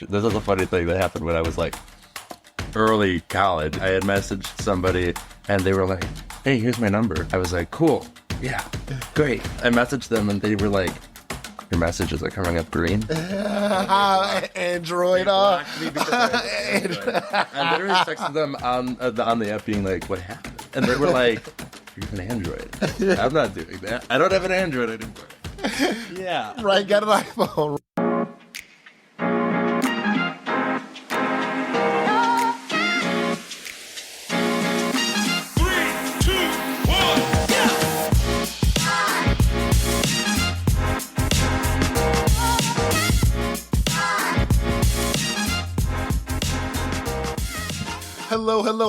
This is a funny thing that happened when I was like early college. I had messaged somebody and they were like, hey, here's my number. I was like, cool. Yeah, great. I messaged them and they were like, your messages are coming up green. Android. I literally texted them on the app being like, what happened? And they were like, you're an Android. I'm not doing that. I don't have an Android anymore. Yeah. Right, got an iPhone.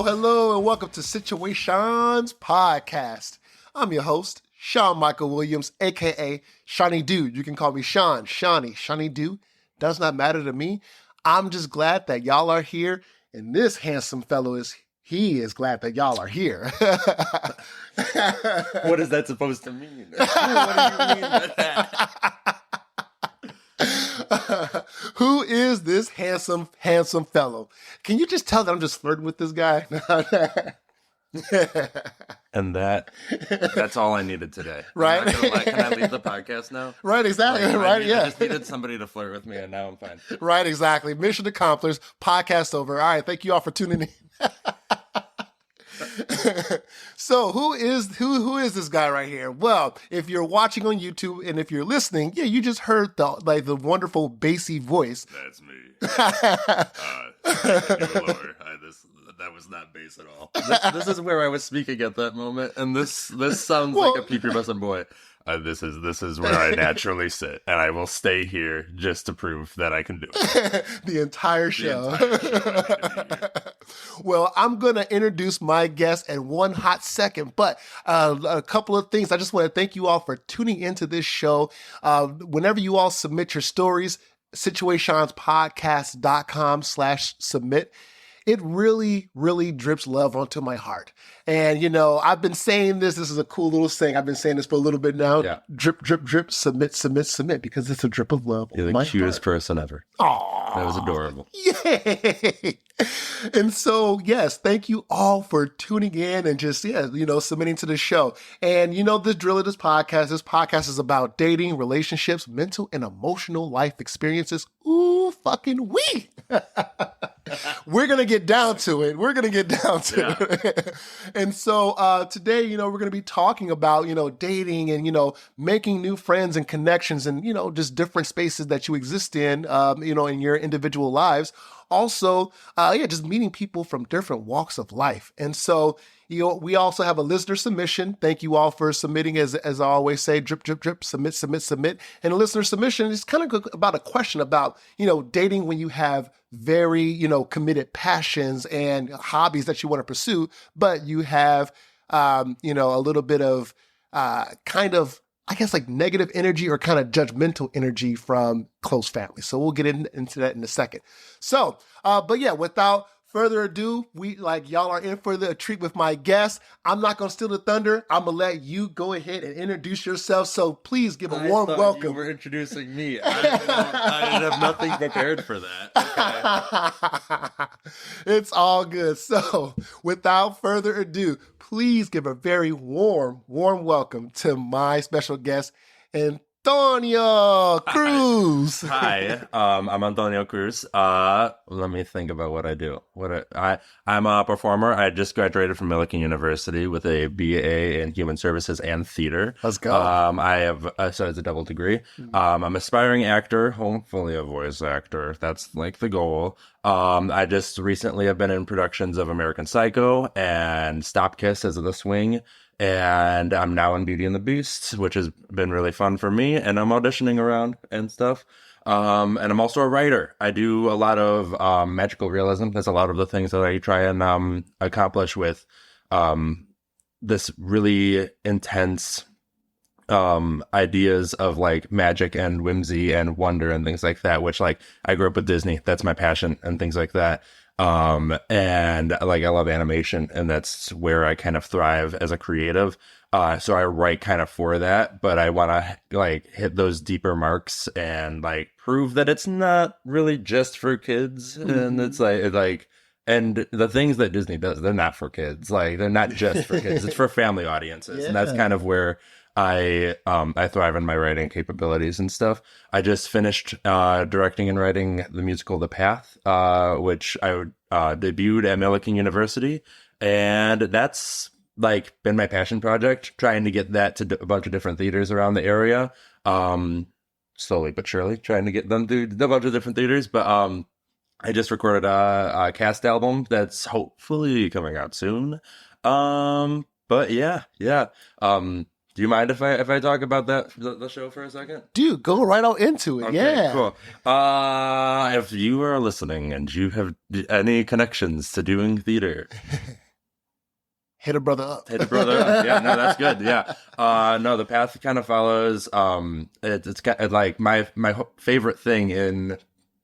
Hello, and welcome to Situaseans podcast. I'm your host, Sean Michael Williams, a.k.a. Shawnee Dude. You can call me Sean, Shawnee Dude. Does not matter to me. I'm just glad that y'all are here, and this handsome fellow is glad that y'all are here. What is that supposed to mean? What do you mean by that? Who is this handsome fellow? Can you just tell that I'm just flirting with this guy? And that's all I needed today. Right? I'm not gonna lie. Can I leave the podcast now? Right, exactly. I just needed somebody to flirt with me, and now I'm fine. Right, exactly. Mission accomplished. Podcast over. All right, thank you all for tuning in. So who is this guy right here? Well, if you're watching on YouTube and if you're listening, yeah, you just heard the wonderful bassy voice. That's me. That was not bass at all. This is where I was speaking at that moment, and this sounds like a prepubescent boy. This is where I naturally sit, and I will stay here just to prove that I can do it. The entire show. Well, I'm going to introduce my guest in one hot second, but a couple of things. I just want to thank you all for tuning into this show. Whenever you all submit your stories, situationspodcast.com/submit. It really, really drips love onto my heart. And, you know, I've been saying this. This is a cool little saying. I've been saying this for a little bit now. Yeah. Drip, drip, drip, submit, because it's a drip of love. You're the cutest person ever. Aww. That was adorable. Yay! And so, yes, thank you all for tuning in and just, submitting to the show. And, this drill of this podcast is about dating, relationships, mental and emotional life experiences. Ooh, fucking wee! We're going to get down to it. It. And so today, we're going to be talking about, dating and, making new friends and connections and, just different spaces that you exist in, in your individual lives. Also, just meeting people from different walks of life. And so, we also have a listener submission. Thank you all for submitting. As I always say, drip, drip, drip, submit. And a listener submission is kind of about a question about, dating when you have very, committed passions and hobbies that you want to pursue, but you have, a little bit of negative energy or kind of judgmental energy from close family. So we'll get into that in a second. So, without further ado, y'all are in for the treat with my guest. I'm not going to steal the thunder. I'm going to let you go ahead and introduce yourself. So please give a warm welcome. You were introducing me. I didn't have nothing prepared for that. Okay. It's all good. So without further ado, please give a very warm welcome to my special guest, Antonio Cruz. Hi, I'm Antonio Cruz. Let me think about what I do. I'm a performer. I just graduated from Millikan University with a BA in Human Services and Theater. Let's go. So it's a double degree. I'm an aspiring actor, hopefully a voice actor. That's like the goal. I just recently have been in productions of American Psycho and Stop Kiss as The Swing. And I'm now in Beauty and the Beast, which has been really fun for me. And I'm auditioning around and stuff. And I'm also a writer. I do a lot of magical realism. That's a lot of the things that I try and accomplish with this really intense ideas of like magic and whimsy and wonder and things like that, which I grew up with Disney. That's my passion and things like that. And I love animation, and that's where I kind of thrive as a creative. So I write kind of for that, but I want to like hit those deeper marks and like prove that it's not really just for kids. And it's like, and the things that Disney does, they're not for kids. Like they're not just for kids. It's for family audiences. And that's kind of where I thrive in my writing capabilities and stuff. I just finished directing and writing the musical The Path, which I debuted at Millikan University, and that's like been my passion project, trying to get that to a bunch of different theaters around the area. Slowly but surely, trying to get them to a bunch of different theaters. But I just recorded a cast album that's hopefully coming out soon. But yeah. Do you mind if I talk about the show for a second? Dude, go right out into it. Okay, Yeah. cool. If you are listening and you have any connections to doing theater, hit a brother up. Hit a brother up. Yeah, no, that's good. Yeah. No, The Path kind of follows. It's kind of like my favorite thing in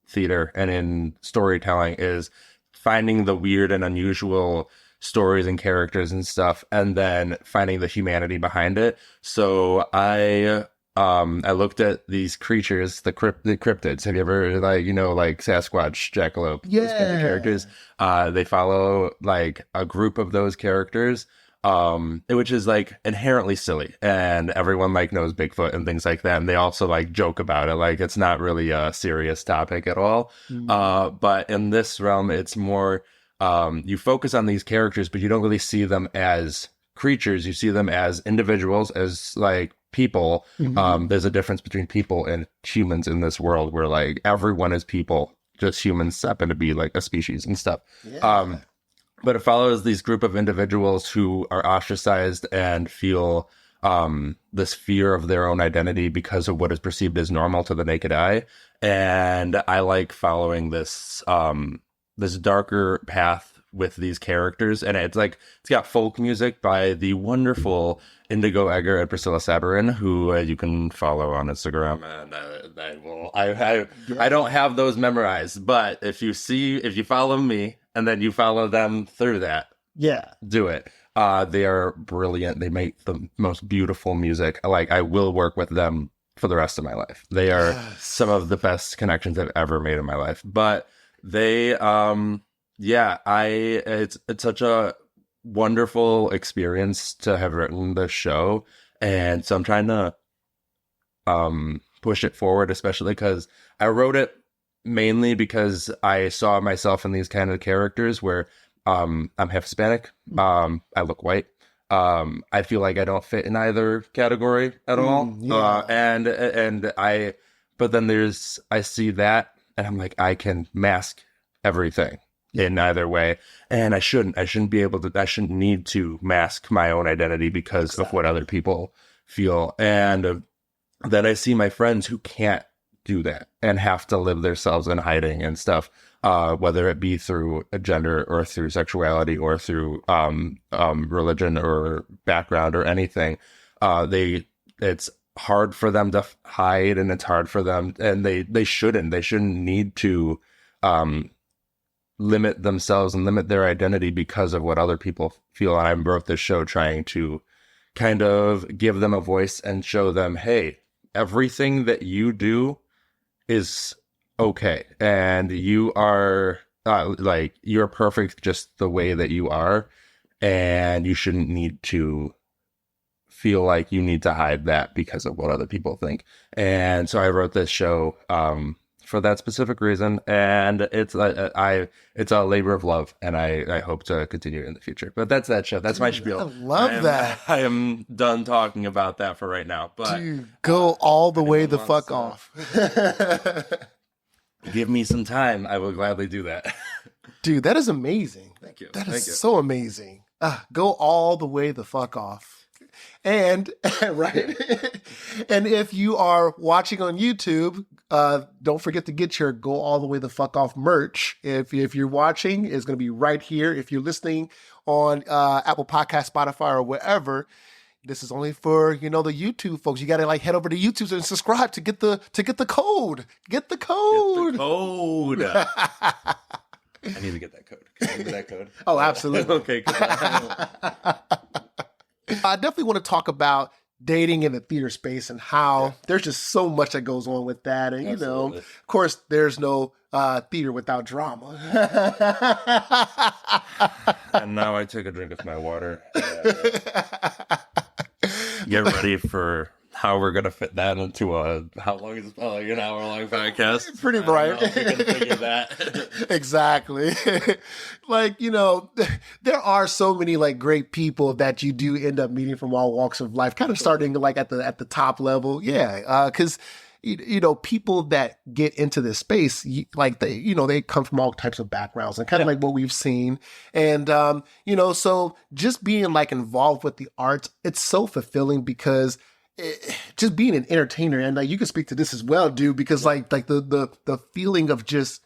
theater and in storytelling is finding the weird and unusual stories and characters and stuff, and then finding the humanity behind it. So I looked at these creatures, the cryptids. Have you ever like Sasquatch, Jackalope, those kind of characters? They follow like a group of those characters, which is like inherently silly, and everyone like knows Bigfoot and things like that, and they also like joke about it. Like it's not really a serious topic at all. But in this realm, it's more you focus on these characters, but you don't really see them as creatures. You see them as individuals, as like people. There's a difference between people and humans in this world where like everyone is people, just humans happen to be like a species and stuff. But it follows these group of individuals who are ostracized and feel this fear of their own identity because of what is perceived as normal to the naked eye. And I like following this this darker path with these characters, and it's got folk music by the wonderful Indigo Egger and Priscilla Sabarin, who you can follow on Instagram. And I don't have those memorized, but if you follow me and then you follow them through that, do it. They are brilliant. They make the most beautiful music. Like I will work with them for the rest of my life. They are some of the best connections I've ever made in my life. But they, it's such a wonderful experience to have written this show. And so I'm trying to, push it forward, especially because I wrote it mainly because I saw myself in these kind of characters where, I'm half Hispanic. I look white. I feel like I don't fit in either category at all. But then I see that and I'm like, I can mask everything in either way. And I shouldn't need to mask my own identity because of what other people feel. And then I see my friends who can't do that and have to live themselves in hiding and stuff, whether it be through a gender or through sexuality or through religion or background or anything. It's hard for them to hide, and it's hard for them, and they shouldn't need to limit themselves and limit their identity because of what other people feel. And I wrote this show trying to kind of give them a voice and show them, hey, everything that you do is okay, and you are you're perfect just the way that you are, and you shouldn't need to feel like you need to hide that because of what other people think. And so I wrote this show for that specific reason, and it's a labor of love, and I hope to continue in the future. But that's that show. That's my spiel. I love that. I am done talking about that for right now. But dude, go all the way the fuck off. Give me some time. I will gladly do that. Dude, that is amazing. Thank you. That is so amazing. Go all the way the fuck off. And right. And if you are watching on YouTube, don't forget to get your Go All the Way the Fuck Off merch. If you're watching, it's going to be right here. If you're listening on Apple Podcast, Spotify, or wherever, this is only for, the YouTube folks. You got to head over to YouTube and subscribe to get the code. Get the code. Get the code. I need to get that code. Can I get that code? Oh, absolutely. Okay, cool. I definitely want to talk about dating in the theater space and how there's just so much that goes on with that. And, Absolutely. of course, there's no theater without drama. And now I took a drink of my water. Get ready for how we're gonna fit that into how long is this? Oh, like an hour-long podcast. Pretty I don't bright. know if we can figure that. Exactly. Like, there are so many like great people that you do end up meeting from all walks of life, kind of starting like at the top level. Yeah. Cause people that get into this space, like they come from all types of backgrounds and kind of like what we've seen. And, so just being like involved with the arts, it's so fulfilling because just being an entertainer, and like you can speak to this as well, dude, because like the feeling of just,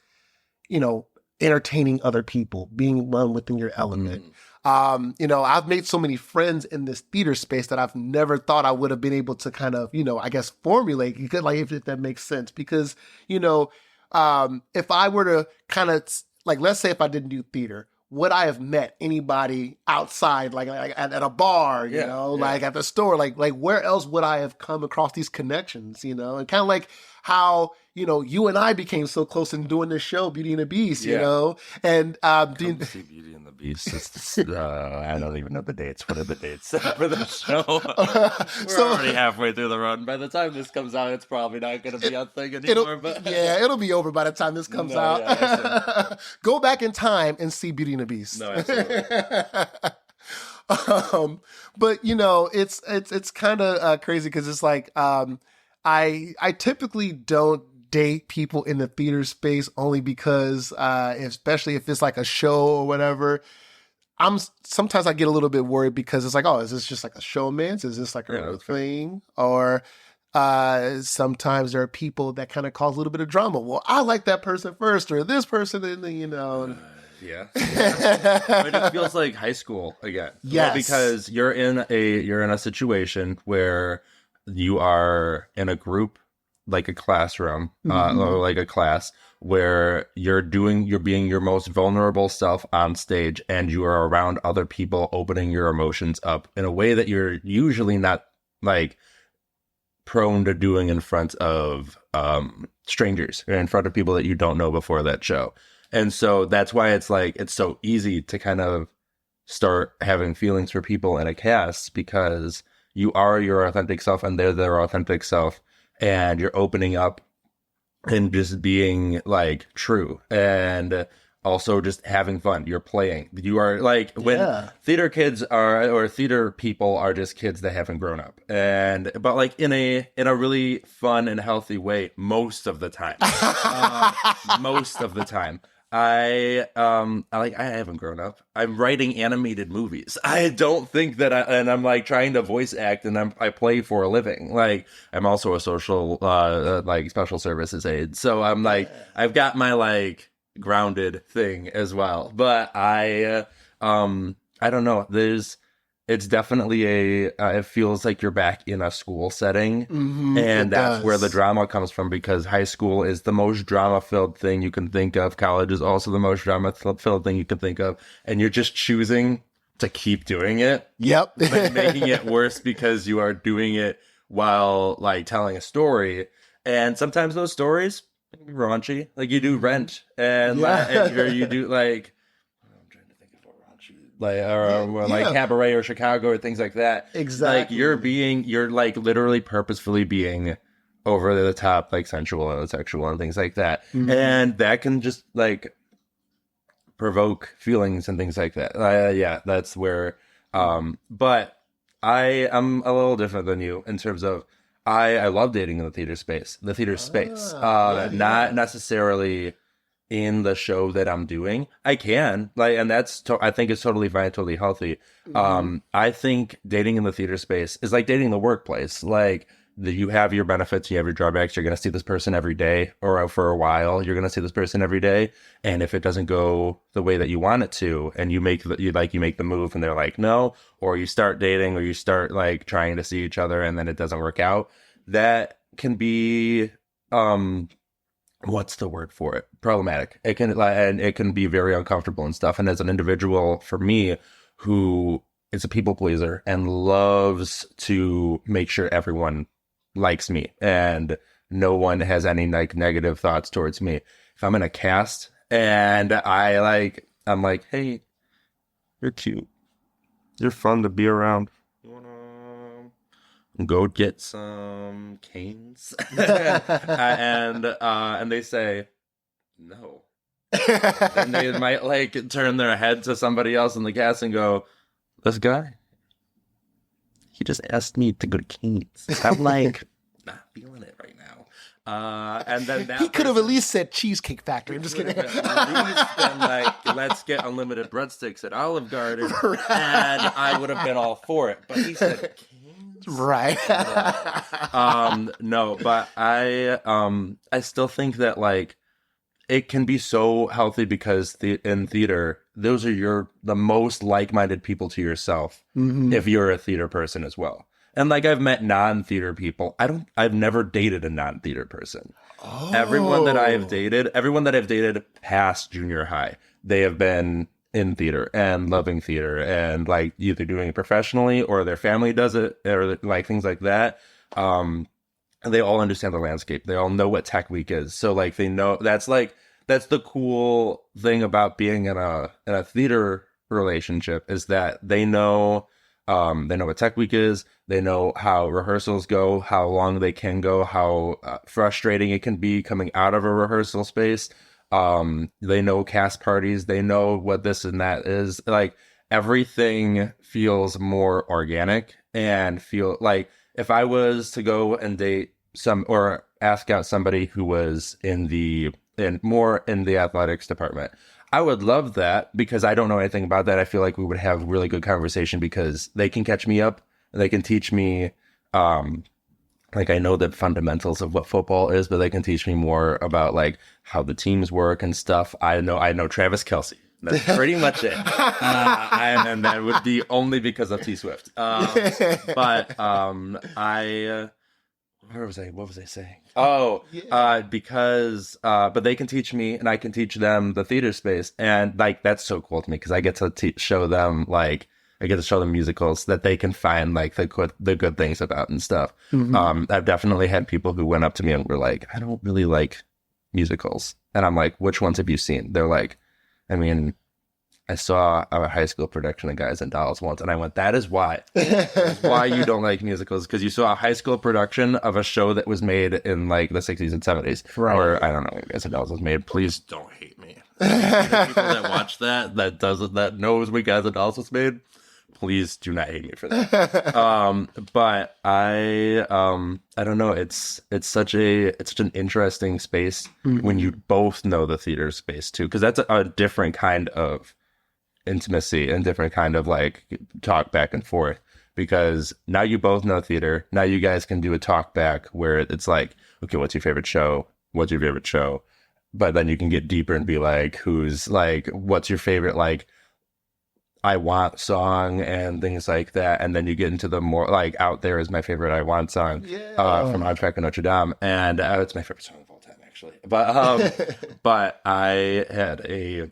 entertaining other people, being one within your element. I've made so many friends in this theater space that I've never thought I would have been able to kind of, I guess formulate, because like if that makes sense, because, if I were to kind of like, let's say if I didn't do theater, would I have met anybody outside, like at a bar, like at the store, like where else would I have come across these connections, and kind of like how, you and I became so close in doing this show, Beauty and the Beast, and Come see Beauty and the Beast. I don't even know the dates. What are the dates for the show? We're already halfway through the run. By the time this comes out, it's probably not going to be a thing anymore. It'll be over by the time this comes out. Yeah, go back in time and see Beauty and the Beast. No, absolutely. But it's kind of crazy because it's like I typically don't date people in the theater space only because especially if it's like a show or whatever, sometimes I get a little bit worried because it's like, oh, is this just like a showman's? Is this like a real thing? Or sometimes there are people that kind of cause a little bit of drama. Well, I like that person first, or this person, and yeah. But it feels like high school again. Yes. Because you're in a situation where you are in a group, like a classroom, or like a class, where you're being your most vulnerable self on stage, and you are around other people opening your emotions up in a way that you're usually not like prone to doing in front of strangers, or in front of people that you don't know before that show. And so that's why it's like, it's so easy to kind of start having feelings for people in a cast, because you are your authentic self and they're their authentic self, and you're opening up and just being like true, and also just having fun. You're playing. You are like, when theater kids are, or theater people are just kids that haven't grown up, but like in a really fun and healthy way most of the time. Most of the time. I haven't grown up. I'm writing animated movies. I don't think that and I'm like trying to voice act, and I play for a living. Like, I'm also a social like special services aide. So I'm like, I've got my like grounded thing as well. But I don't know. It's definitely it feels like you're back in a school setting, and that's where the drama comes from, because high school is the most drama-filled thing you can think of. College is also the most drama-filled thing you can think of, and you're just choosing to keep doing it. Yep. But making it worse because you are doing it while like telling a story, and sometimes those stories can be raunchy. Like you do Rent, and you do like, like Cabaret or Chicago or things like that. Exactly. Like you're like literally purposefully being over the top, like sensual and sexual and things like that. And that can just like provoke feelings and things like that. That's where, but I'm a little different than you in terms of, I love dating in the theater space, not necessarily in the show that I'm doing. I can, like, and that's I think it's totally fine, totally healthy. I think dating in the theater space is like dating the workplace. Like, you have your benefits, you have your drawbacks. You're going to see this person every day, or for a while you're going to see this person every day. And if it doesn't go the way that you want it to, and you make the move and they're like no, or you start dating, or you start like trying to see each other and then it doesn't work out, that can be what's the word for it? Problematic. It can be very uncomfortable and stuff. And as an individual, for me, who is a people pleaser and loves to make sure everyone likes me and no one has any like negative thoughts towards me. If I'm in a cast and I'm like, hey, you're cute. You're fun to be around. You wanna go get some canes? And they say no. And they might like turn their head to somebody else in the cast and go, this guy, he just asked me to go to canes. I'm like, not feeling it right now. And then that he could have at least said Cheesecake Factory. I'm just kidding. At least been like, let's get unlimited breadsticks at Olive Garden, right. And I would have been all for it. But he said canes, right? No, but I still think that like it can be so healthy because in theater, those are the most like-minded people to yourself. Mm-hmm. If you're a theater person as well. And like I've met non-theater people. I've never dated a non-theater person. Oh. Everyone that I've dated past junior high, they have been in theater and loving theater and like either doing it professionally or their family does it or like things like that. And they all understand the landscape. They all know what Tech Week is. So like they know that's the cool thing about being in a theater relationship is that they know what Tech Week is. They know how rehearsals go, how long they can go, how frustrating it can be coming out of a rehearsal space. They know cast parties. They know what this and that is. Like everything feels more organic and feel like if I was to go and date or ask out somebody who was more in the athletics department, I would love that because I don't know anything about that. I feel like we would have really good conversation because they can catch me up. They can teach me, like I know the fundamentals of what football is, but they can teach me more about like how the teams work and stuff. I know Travis Kelce. That's pretty much it. And that would be only because of T Swift. What was I saying? Oh, yeah. Because but they can teach me and I can teach them the theater space. And like, that's so cool to me because I get to show them musicals that they can find like the good things about and stuff. Mm-hmm. I've definitely had people who went up to me and were like, I don't really like musicals. And I'm like, which ones have you seen? They're like, I mean, I saw a high school production of Guys and Dolls once, and I went, that is why. That's why you don't like musicals, because you saw a high school production of a show that was made in, like, the 60s and 70s. Right. Or, I don't know, Guys and Dolls was made. Please don't hate me. The people that watch that knows when Guys and Dolls was made, please do not hate me for that. But I don't know. It's such an interesting space when you both know the theater space, too, because that's a different kind of intimacy and different kind of like talk back and forth, because now you both know theater. Now you guys can do a talk back where it's like, okay, what's your favorite show? But then you can get deeper and be like, what's your favorite like I Want song and things like that. And then you get into the more like Out There is my favorite I Want song from Unpack Notre Dame, and it's my favorite song of all time actually. But I had a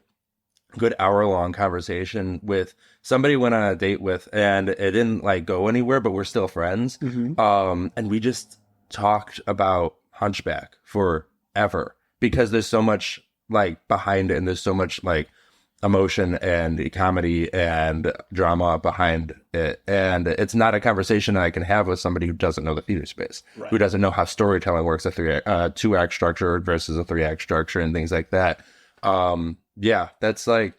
good hour-long conversation with somebody went on a date with, and it didn't like go anywhere, but we're still friends. Mm-hmm. And we just talked about Hunchback forever because there's so much like behind it, and there's so much like emotion and comedy and drama behind it. And it's not a conversation I can have with somebody who doesn't know the theater space, right, who doesn't know how storytelling works, a 2-act structure versus a 3-act structure and things like that. That's like,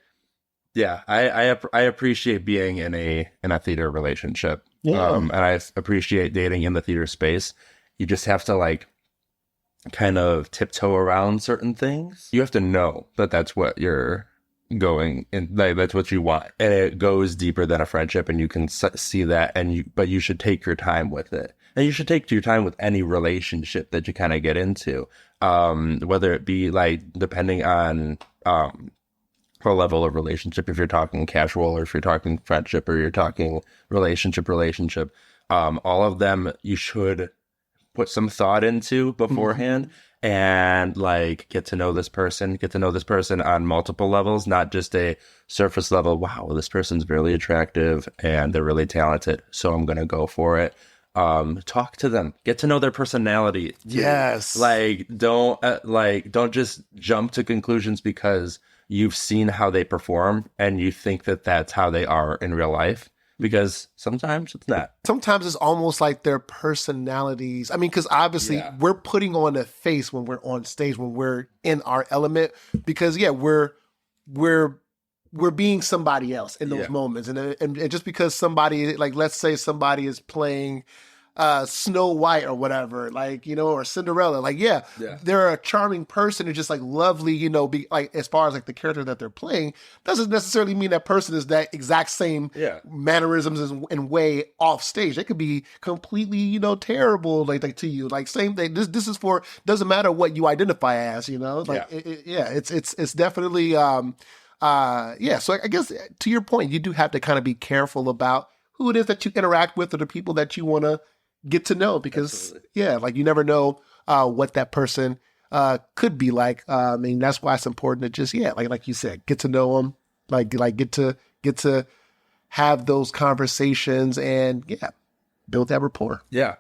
I appreciate being in a theater relationship. And I appreciate dating in the theater space. You just have to like kind of tiptoe around certain things. You have to know that that's what you're going in, like that's what you want, and it goes deeper than a friendship, and you can see that, but you should take your time with it, and you should take your time with any relationship that you kind of get into, whether it be like depending on the level of relationship, if you're talking casual or if you're talking friendship or you're talking relationship, all of them you should put some thought into beforehand. and like get to know this person, on multiple levels, not just a surface level. Wow, this person's really attractive and they're really talented, so I'm gonna go for it. Talk to them, get to know their personality. Yes. Don't just jump to conclusions because you've seen how they perform and you think that that's how they are in real life, because sometimes it's not. Sometimes it's almost like their personalities. I mean, because obviously we're putting on a face when we're on stage, when we're in our element, because we're being somebody else in those moments. And just because somebody, like, let's say somebody is playing Snow White or whatever, like, or Cinderella, like, they're a charming person and just like lovely, be like, as far as like the character that they're playing, doesn't necessarily mean that person is that exact same mannerisms and way off stage. They could be completely, terrible, like to you, like same thing. This is for, doesn't matter what you identify as, it's definitely, so I guess to your point, you do have to kind of be careful about who it is that you interact with or the people that you want to get to know, because you never know what that person could be like. I mean, that's why it's important to just like you said, get to know them, like get to have those conversations and build that rapport. Yeah.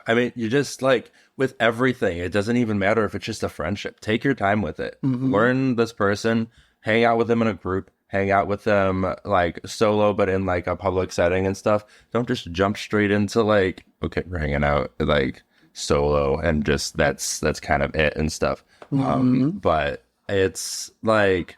I mean, you just like with everything, it doesn't even matter if it's just a friendship. Take your time with it. Mm-hmm. Learn this person, hang out with them in a group. Hang out with them like solo, but in like a public setting and stuff. Don't just jump straight into like, okay, we're hanging out like solo and just that's kind of it and stuff. Mm-hmm. But it's like,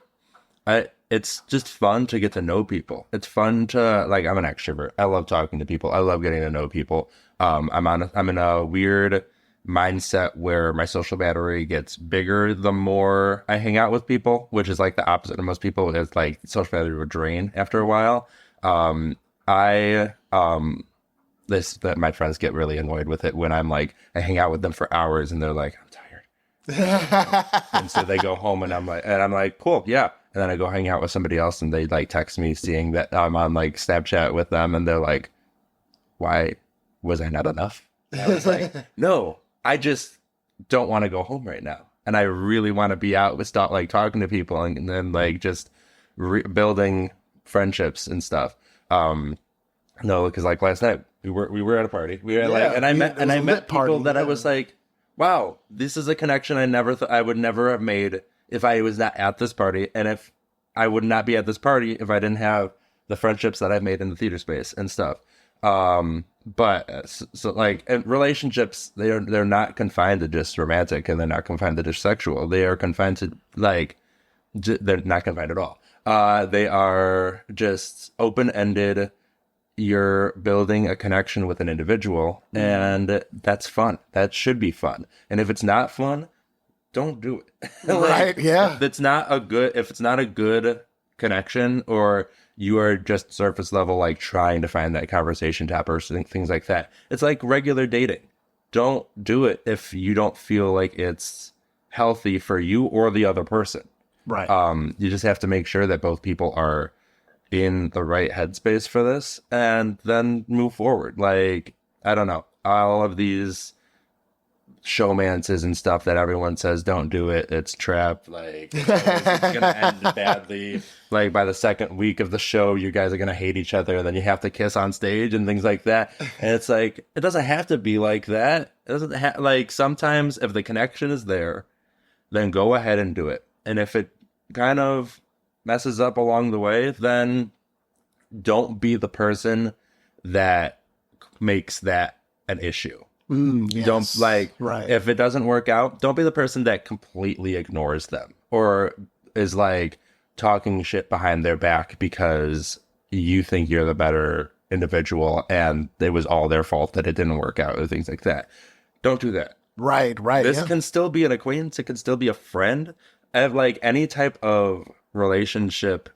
it's just fun to get to know people. It's fun to like, I'm an extrovert. I love talking to people. I love getting to know people. I'm in a weird mindset where my social battery gets bigger the more I hang out with people, which is like the opposite of most people. It's like social battery will drain after a while. My friends get really annoyed with it when I'm like, I hang out with them for hours and they're like, I'm tired. And so they go home and I'm like, cool. Yeah. And then I go hang out with somebody else and they like text me seeing that I'm on like Snapchat with them and they're like, why was I not enough? And I was like, no, I just don't want to go home right now. And I really want to be out with stuff, like talking to people and then like just building friendships and stuff. No, because like last night we were at a party. We were and I met people that I was like, wow, this is a connection I never thought I would never have made if I was not at this party. And if I would not be at this party if I didn't have the friendships that I've made in the theater space and stuff. But so like relationships, they're not confined to just romantic and they're not confined to just sexual. They are confined to like, they're not confined at all. They are just open-ended. You're building a connection with an individual and that's fun. That should be fun. And if it's not fun, don't do it. Right. Yeah. If it's not a good connection or you are just surface level, like trying to find that conversation topper, things like that. It's like regular dating. Don't do it if you don't feel like it's healthy for you or the other person. Right. You just have to make sure that both people are in the right headspace for this and then move forward. Like, I don't know, all of these showmances and stuff that everyone says don't do it, it's trap, like it's gonna end badly, like by the second week of the show you guys are gonna hate each other and then you have to kiss on stage and things like that. And it's like, it doesn't have to be like that. It doesn't like, sometimes if the connection is there, then go ahead and do it. And if it kind of messes up along the way, then don't be the person that makes that an issue. Yes. Don't like, right. If it doesn't work out, don't be the person that completely ignores them or is like talking shit behind their back because you think you're the better individual and it was all their fault that it didn't work out or things like that. Don't do that. Right. This can still be an acquaintance. It can still be a friend. I have like any type of relationship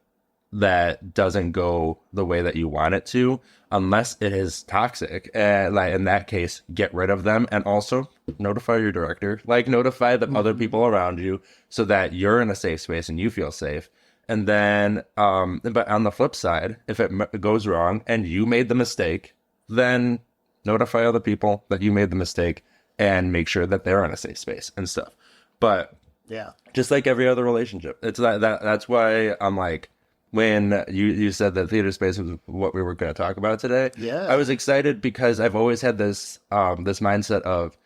that doesn't go the way that you want it to, unless it is toxic. And like in that case, get rid of them and also notify your director, like notify the other people around you so that you're in a safe space and you feel safe. And then, but on the flip side, if it goes wrong and you made the mistake, then notify other people that you made the mistake and make sure that they're in a safe space and stuff. But Yeah. just like every other relationship, it's that's why I'm like, when you said that theater space was what we were going to talk about today, Yeah. I was excited because I've always had this this mindset of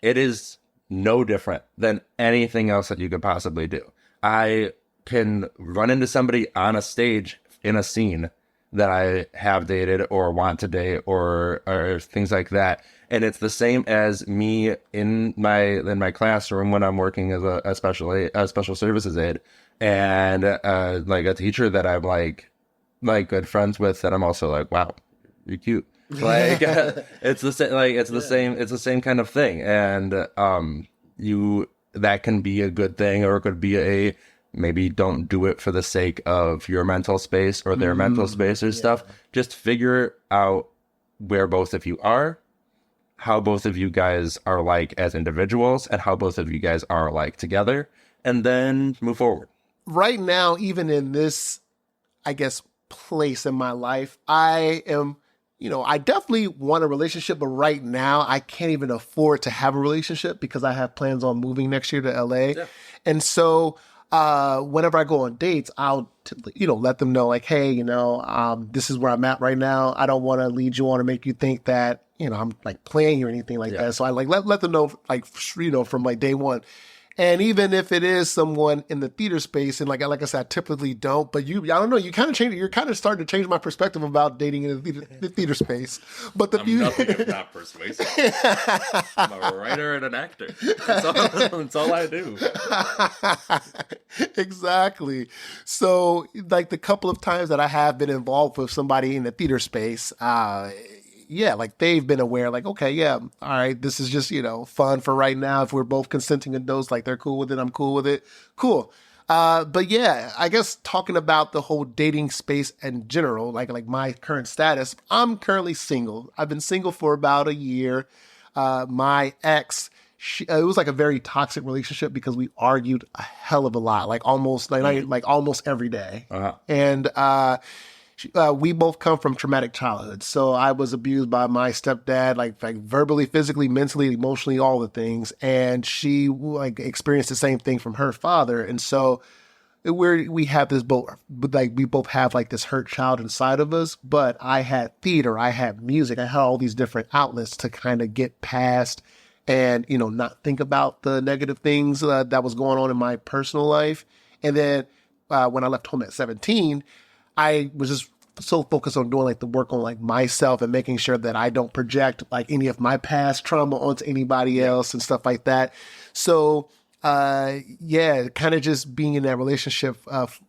it is no different than anything else that you could possibly do. I can run into somebody on a stage in a scene that I have dated or want to date or things like that. And it's the same as me in my classroom when I'm working as a special services aide, and like a teacher that I'm like good friends with, that I'm also like, wow, you're cute. Like it's the same, like it's the same kind of thing. And you that can be a good thing, or it could be a maybe don't do it for the sake of your mental space or their mental space or stuff. Just figure out where both of you are, how both of you guys are like as individuals, and how both of you guys are like together, and then move forward. Right now, even in this, I guess, place in my life, I am, I definitely want a relationship, but right now I can't even afford to have a relationship because I have plans on moving next year to LA. Yeah. And so whenever I go on dates, I'll, let them know like, hey, this is where I'm at right now. I don't want to lead you on or make you think that, I'm like playing you or anything like that. So I like let them know like, from like day one. And even if it is someone in the theater space, and like I said, I typically don't, but I don't know, you're kind of starting to change my perspective about dating in the theater space. But I'm nothing if not persuasive. I'm a writer and an actor. That's all I do. Exactly. So like the couple of times that I have been involved with somebody in the theater space, like they've been aware, like, okay, yeah, all right, this is just, fun for right now. If we're both consenting adults, like they're cool with it, I'm cool with it. Cool. But yeah, I guess talking about the whole dating space in general, like my current status, I'm currently single. I've been single for about a year. My ex, it was like a very toxic relationship because we argued a hell of a lot, like almost every day. Uh-huh. And, we both come from traumatic childhoods. So I was abused by my stepdad, like verbally, physically, mentally, emotionally, all the things. And she like experienced the same thing from her father. And so we have this we both have like this hurt child inside of us. But I had theater, I had music, I had all these different outlets to kind of get past and, not think about the negative things that was going on in my personal life. And then when I left home at 17, I was just so focused on doing like the work on like myself and making sure that I don't project like any of my past trauma onto anybody else and stuff like that. So, kind of just being in that relationship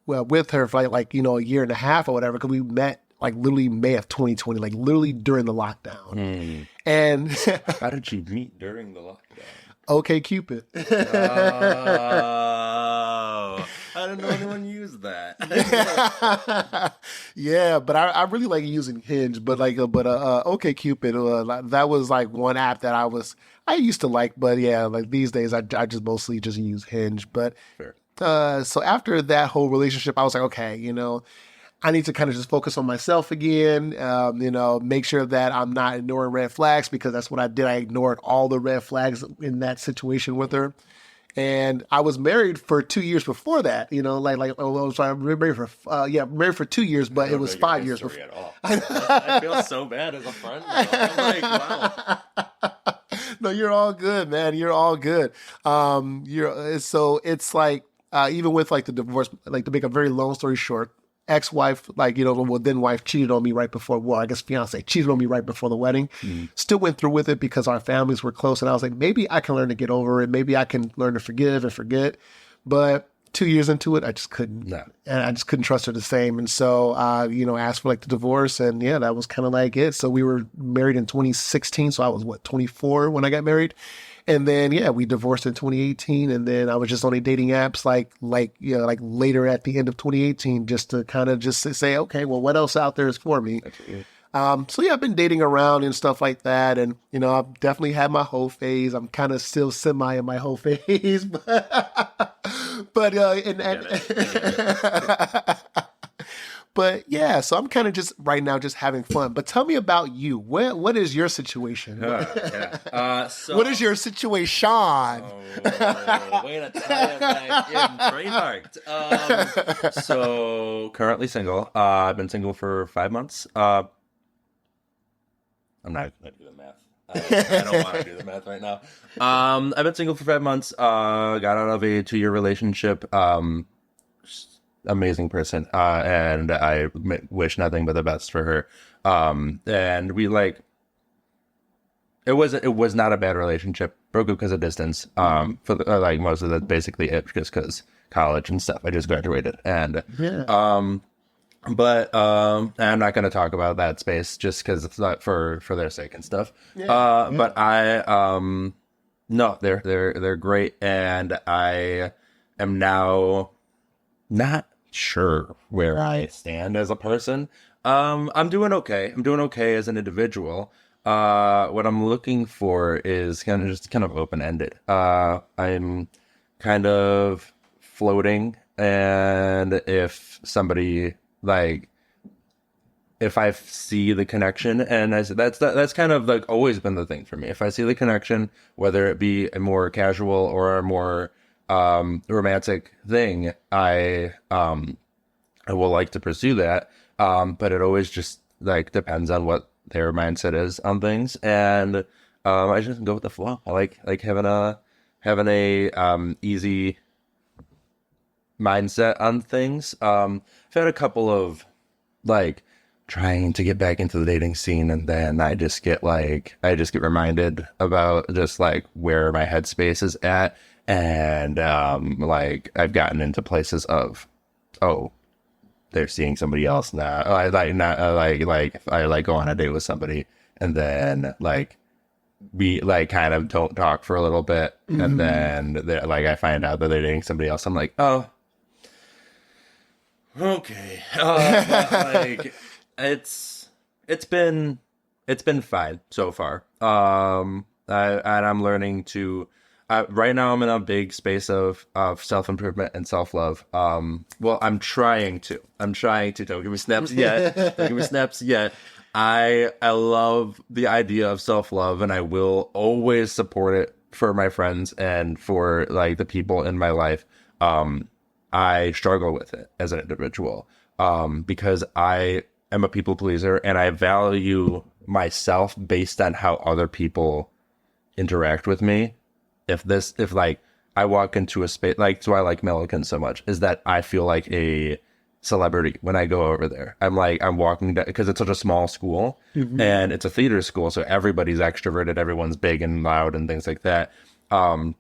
with her for like a year and a half or whatever, because we met like literally May of 2020, like literally during the lockdown. And how did you meet during the lockdown? Okay, Cupid. I didn't know anyone used that. Yeah, but I really like using Hinge. But Okay Cupid, that was like one app that I used to like. But yeah, like these days I just mostly just use Hinge. But so after that whole relationship, I was like, okay, I need to kind of just focus on myself again, make sure that I'm not ignoring red flags, because that's what I did. I ignored all the red flags in that situation with her. And I was married for 2 years before that, I was married for 2 years, but it was 5 years before. At all. I feel so bad as a friend. I'm like, wow. No, you're all good, man. You're all good. It's like, even with like the divorce, like to make a very long story short, ex-wife, then wife cheated on me right before, fiance cheated on me right before the wedding. Still went through with it because our families were close. And I was like, maybe I can learn to get over it. Maybe I can learn to forgive and forget. But 2 years into it, I just couldn't. No. And I just couldn't trust her the same. And so, asked for like the divorce. And yeah, that was kind of like it. So we were married in 2016. So I was 24 when I got married. And then, we divorced in 2018. And then I was just on the dating apps, like later at the end of 2018, just to kind of just say, okay, well, what else out there is for me? I've been dating around and stuff like that. And, I've definitely had my whole phase. I'm kind of still semi in my whole phase, But yeah, so I'm kind of just right now just having fun. But tell me about you. What is your situation? So, What is your situation? way to tie it back in, trademarked. So currently single. I've been single for 5 months. I'm not gonna do the math. I don't want to do the math right now. I've been single for 5 months. Got out of a 2-year relationship. Amazing person. And I wish nothing but the best for her. And we it was not a bad relationship. Broke up because of distance. For most of that, basically it, just because college and stuff. I just graduated, and but I'm not going to talk about that space just because it's not for their sake and stuff. But no, they're great, and I am now not sure where I stand as a person. I'm doing okay. I'm doing okay as an individual. What I'm looking for is kind of open-ended. I'm kind of floating, and if somebody if I see the connection, and that's kind of always been the thing for me. If I see the connection, whether it be a more casual or a more romantic thing, I will like to pursue that. But it always just depends on what their mindset is on things, and I just go with the flow. I like having a easy mindset on things. I've had a couple of trying to get back into the dating scene, and then I just get reminded about just where my headspace is at, and I've gotten into places of, oh, they're seeing somebody else now. I go on a date with somebody, and then we kind of don't talk for a little bit, and then I find out that they're dating somebody else. I'm like, oh, okay. It's been fine so far. And I'm learning to. Right now, I'm in a big space of self-improvement and self-love. Well, I'm trying to. Don't give me snaps yet. Don't give me snaps yet. I love the idea of self-love, and I will always support it for my friends and for the people in my life. I struggle with it as an individual because I am a people pleaser, and I value myself based on how other people interact with me. If I walk into a space, so I like Milliken so much, is that I feel like a celebrity when I go over there. I'm walking down, because it's such a small school, and it's a theater school, so everybody's extroverted, everyone's big and loud and things like that. But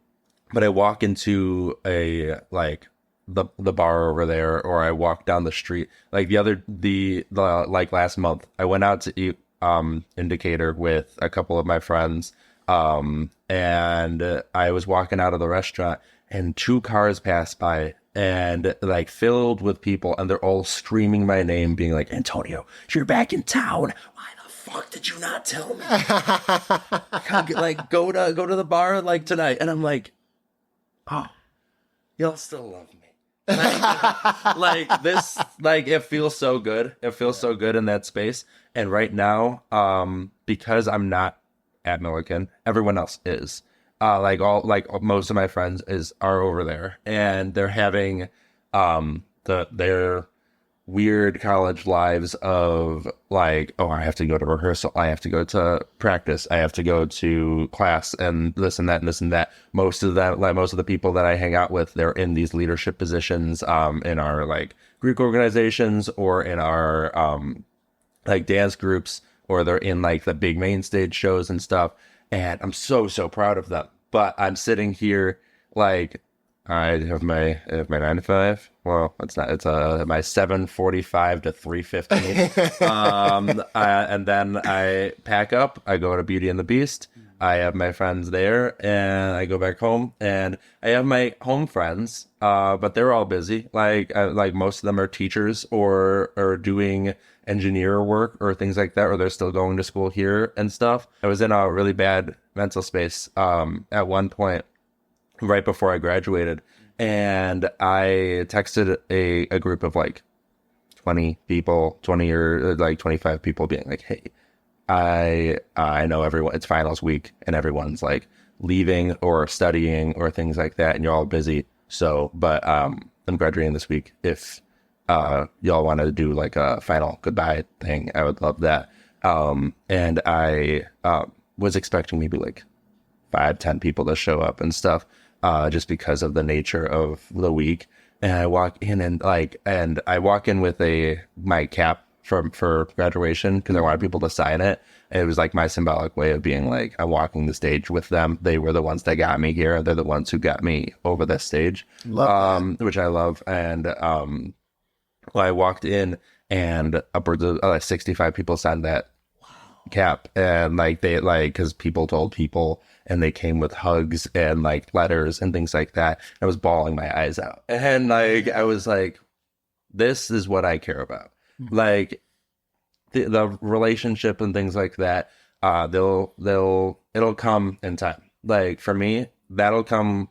I walk into a the bar over there, or I walk down the street. Last month, I went out to eat Indicator with a couple of my friends. And I was walking out of the restaurant, and 2 cars passed by, and filled with people, and they're all screaming my name, being like, Antonio, you're back in town. Why the fuck did you not tell me? Go to the bar tonight. And I'm like, oh, y'all still love me. It feels so good. It feels so good in that space. And right now, because I'm not at Milliken, everyone else is. Most of my friends are over there, and they're having their weird college lives of oh, I have to go to rehearsal, I have to go to practice, I have to go to class, and this and that and this and that. Most of the people that I hang out with, they're in these leadership positions in our Greek organizations, or in our dance groups, or they're in the big main stage shows and stuff. And I'm so proud of them. But I'm sitting here I have my 9 to 5. Well, it's not. It's my 7:45 to 3:15. And then I pack up. I go to Beauty and the Beast. I have my friends there, and I go back home, and I have my home friends. But they're all busy. Most of them are teachers, or doing engineer work or things like that, or they're still going to school here and stuff. I was in a really bad mental space at one point right before I graduated, and I texted a group of 20 people, 20 or like 25 people being like, hey, I know everyone, it's finals week and everyone's like leaving or studying or things like that, and you're all busy. So, but I'm graduating this week. If y'all want to do like a final goodbye thing, I would love that. And I was expecting maybe like 5-10 people to show up and stuff, just because of the nature of the week. And I walk in and I walk in with my cap for graduation because I wanted people to sign it. And it was like my symbolic way of being like, I'm walking the stage with them. They were the ones that got me here. They're the ones who got me over this stage, which I love. And well, I walked in and upwards of 65 people signed that cap, and like they like because people told people, and they came with hugs and like letters and things like that. I was bawling my eyes out, and like I was like, this is what I care about. Like the relationship and things like that. It'll come in time. Like for me, that'll come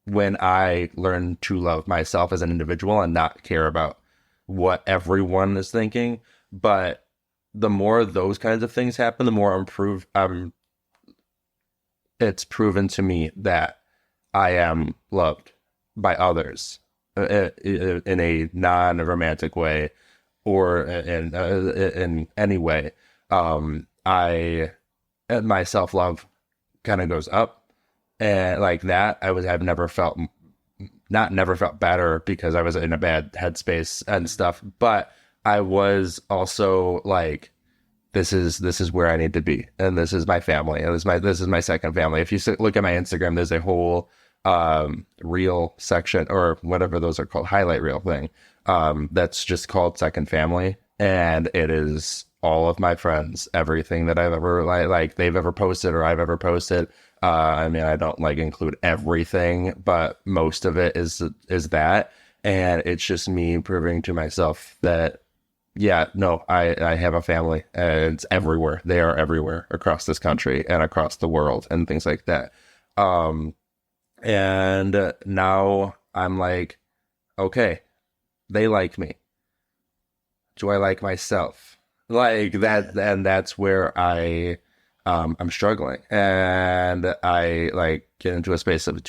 when I learn to love myself as an individual and not care about what everyone is thinking. But the more those kinds of things happen, the more it's proven to me that I am loved by others in a non-romantic way or in any way. My self-love kind of goes up, and like that, I've never felt better because I was in a bad headspace and stuff, but I was also like, this is where I need to be, and this is my family, and this is my second family. If you look at my Instagram, there's a whole reel section, or whatever those are called, highlight reel thing, that's just called Second Family, and it is all of my friends, everything that I've ever like they've ever posted or I've ever posted. I mean, I don't like include everything, but most of it is that, and it's just me proving to myself that, yeah, no, I have a family, and it's everywhere. They are everywhere across this country and across the world and things like that. And now I'm like, okay, they like me. Do I like myself? Like that, and that's where I'm struggling, and I like get into a space of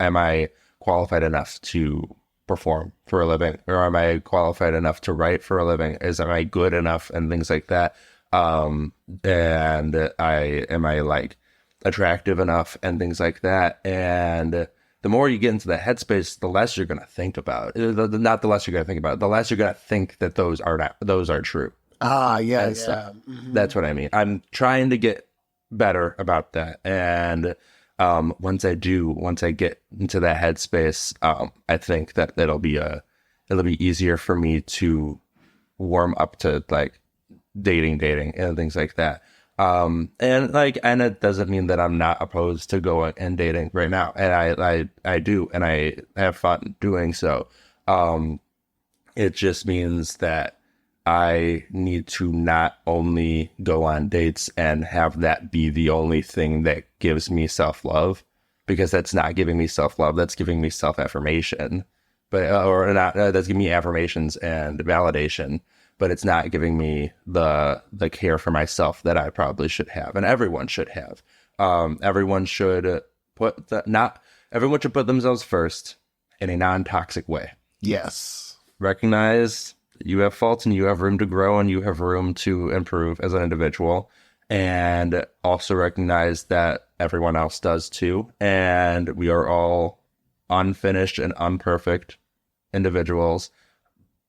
am I qualified enough to perform for a living, or am I qualified enough to write for a living? Am I good enough and things like that? And am I like attractive enough and things like that? And the more you get into the headspace, the less you're going to think about it. Not the less you're going to think about it, the less you're going to think that those are true. Yeah. Mm-hmm. That's what I mean. I'm trying to get better about that. And once I get into that headspace, I think that it'll be easier for me to warm up to like dating and things like that. And it doesn't mean that I'm not opposed to going and dating right now. And I do, and I have fun doing so. It just means that I need to not only go on dates and have that be the only thing that gives me self-love, because that's not giving me self-love. That's giving me self-affirmation, that's giving me affirmations and validation, but it's not giving me the care for myself that I probably should have. And everyone should have. Everyone should put themselves first in a non-toxic way. Yes. Recognize you have faults, and you have room to grow, and you have room to improve as an individual, and also recognize that everyone else does too. And we are all unfinished and imperfect individuals,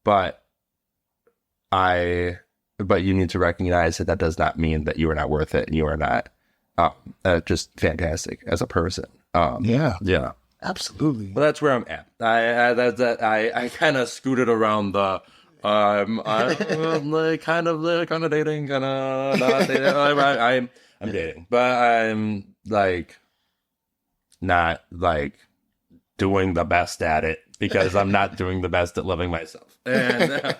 but you need to recognize that does not mean that you are not worth it, and you are not just fantastic as a person. Yeah. Absolutely. Well, that's where I'm at. I kind of scooted around the I'm kind of dating, kind of not dating. I'm dating, but I'm like not like doing the best at it, because I'm not doing the best at loving myself. And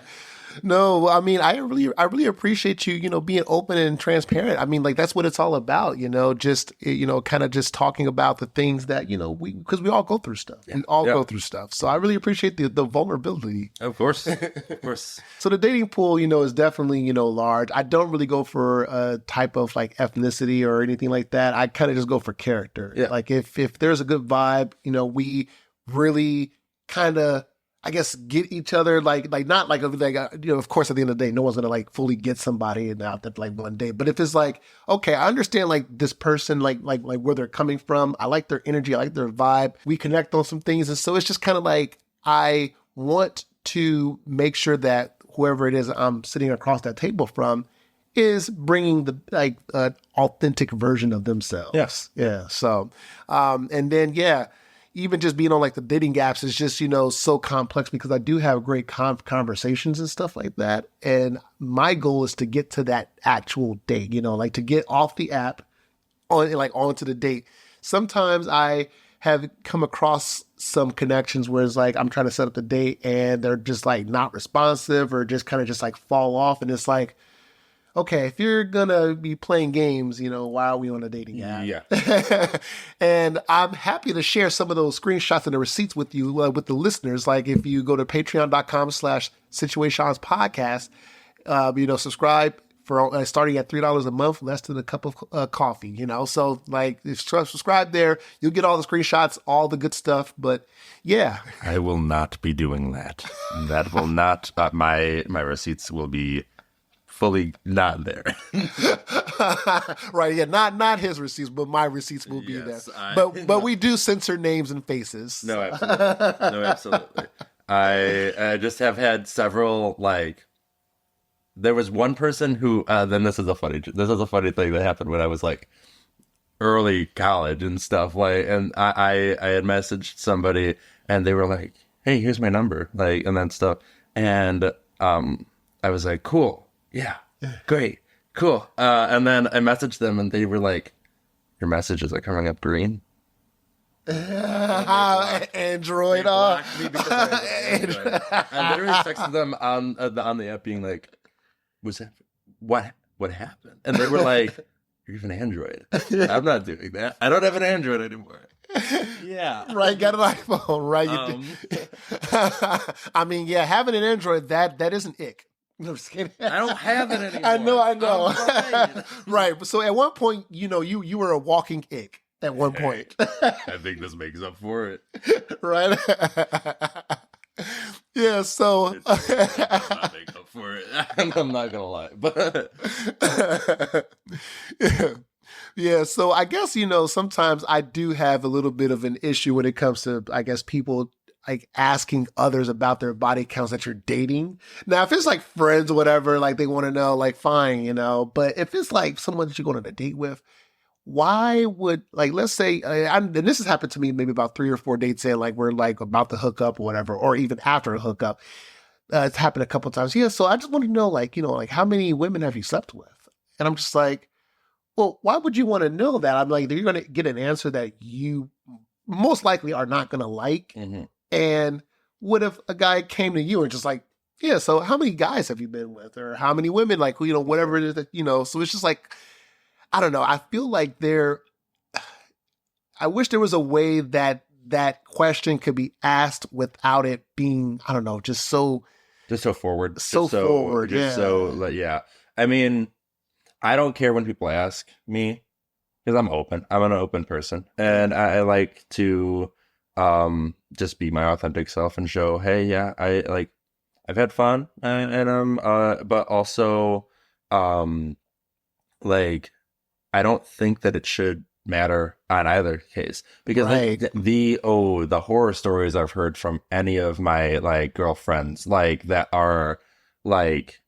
No, I mean, I really appreciate you, being open and transparent. I mean, like that's what it's all about, just, kind of just talking about the things that, because we all go through stuff. Yeah. We all Yeah. go through stuff. So I really appreciate the vulnerability. Of course. Of course. So the dating pool, is definitely, large. I don't really go for a type of like ethnicity or anything like that. I kind of just go for character. Yeah. Like if there's a good vibe, we really kind of, I guess, get each other like not like of course at the end of the day no one's gonna like fully get somebody and out that like one day, but if it's like, okay, I understand like this person like where they're coming from, I like their energy, I like their vibe, we connect on some things, and so it's just kind of like I want to make sure that whoever it is I'm sitting across that table from is bringing the like authentic version of themselves. Yes. Yeah. So and then even just being on like the dating apps is just, so complex because I do have great conversations and stuff like that. And my goal is to get to that actual date, like to get off the app onto the date. Sometimes I have come across some connections where it's like, I'm trying to set up the date and they're just like not responsive or just kind of just like fall off. And it's like, okay, if you're going to be playing games, why are we on a dating app? Yeah. And I'm happy to share some of those screenshots and the receipts with you, with the listeners. Like if you go to patreon.com/Situaseans podcast, subscribe for starting at $3 a month, less than a cup of coffee, So like if you subscribe there, you'll get all the screenshots, all the good stuff. But yeah. I will not be doing that. That will not, my receipts will be fully not there. Right, yeah, not his receipts, but my receipts will be there. But we do censor names and faces. No, absolutely. I just have had several like. There was one person who. Then this is a funny thing that happened when I was like early college and stuff. Like, and I had messaged somebody and they were like, "Hey, here's my number," like, and then stuff, and I was like, "Cool. Yeah, great, cool." And then I messaged them and they were like, "Your messages are coming up green." Android. Blocked me because I was Android. I literally texted them on the app being like, "Was that what happened?" And they were like, "You're even Android." I'm not doing that. I don't have an Android anymore. Yeah. Right, got an iPhone, right? I mean, yeah, having an Android, that is an ick. No, I'm just kidding. I don't have it anymore. I know. Right. Right. So at one point, you were a walking ick at one point. I think this makes up for it. Right? Yeah, so It does not make up for it. I'm not gonna lie. But yeah, so I guess, sometimes I do have a little bit of an issue when it comes to, I guess, people like asking others about their body counts that you're dating. Now, if it's like friends or whatever, like they want to know, like fine, but if it's like someone that you're going on a date with, why would, like, let's say, and this has happened to me maybe about 3 or 4 dates in, like we're like about to hook up or whatever, or even after a hookup. It's happened a couple of times. Yeah, so I just want to know, like, like how many women have you slept with? And I'm just like, well, why would you want to know that? I'm like, you're going to get an answer that you most likely are not going to like. mm-hmm. And what if a guy came to you and just like, yeah, so how many guys have you been with? Or how many women, like, whatever it is that, so it's just like, I don't know. I feel like I wish there was a way that question could be asked without it being, I don't know, just so forward. Forward, yeah. Yeah. I mean, I don't care when people ask me because I'm open. I'm an open person. And I like to just be my authentic self and show, hey, yeah, I've had fun and but also like I don't think that it should matter on either case because right. the horror stories I've heard from any of my like girlfriends like that are like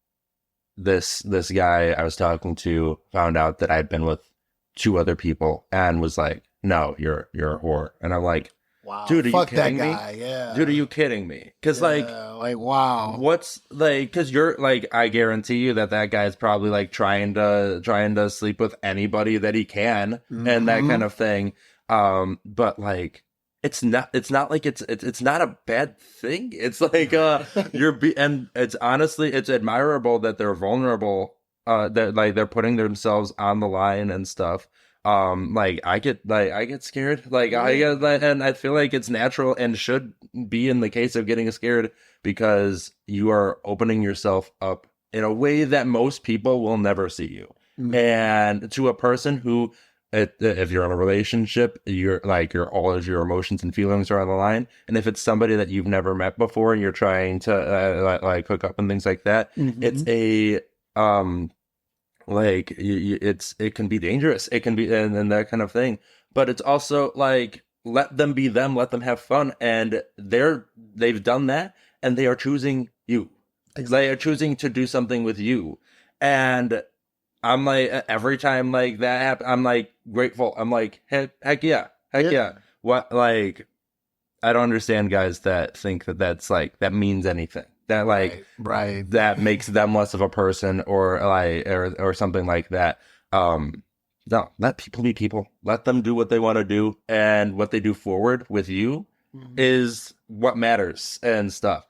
this guy I was talking to found out that I'd been with 2 other people and was like, "No, you're a whore," and I'm like, wow, dude, are fuck you kidding that me? guy. Yeah, dude, are you kidding me? Because like wow, what's like? Because you're like, I guarantee you that guy's probably like trying to sleep with anybody that he can and that kind of thing. But like, it's not like it's not a bad thing. It's like and it's honestly it's admirable that they're vulnerable, that like they're putting themselves on the line and stuff. Like I get scared, like I get, and I feel like it's natural and should be in the case of getting scared, because you are opening yourself up in a way that most people will never see you. And to a person who, if you're in a relationship, you're like all of your emotions and feelings are on the line. And if it's somebody that you've never met before and you're trying to like hook up and things like that, it's a like it can be dangerous. It can be and that kind of thing. But it's also like, let them be them, let them have fun, and they've done that, and they are choosing you. They are choosing to do something with you, and I'm like, every time like that happens, I'm like grateful. I'm like, heck yeah. What, like, I don't understand guys that think that that's like, that means anything. That like, right. that makes them less of a person, or like, or something like that. No, let people be people. Let them do what they want to do, and what they do forward with you is what matters and stuff.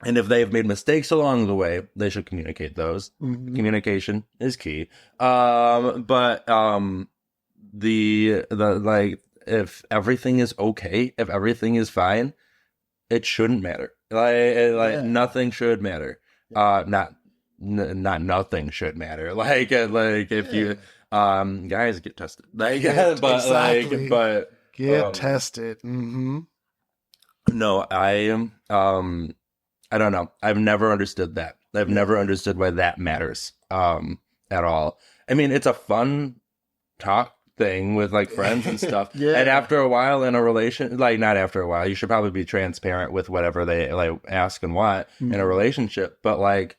And if they have made mistakes along the way, they should communicate those. Communication is key. But the like, if everything is okay, if everything is fine, it shouldn't matter. Like nothing should matter. Not nothing should matter. Like if you guys get tested. Like but exactly. like but get tested. No, I don't know. I've never understood that. I've never understood why that matters at all. I mean, it's a fun talk thing with like friends and stuff. And after a while in a relation, like not after a while, you should probably be transparent with whatever they like ask and want in a relationship. But like,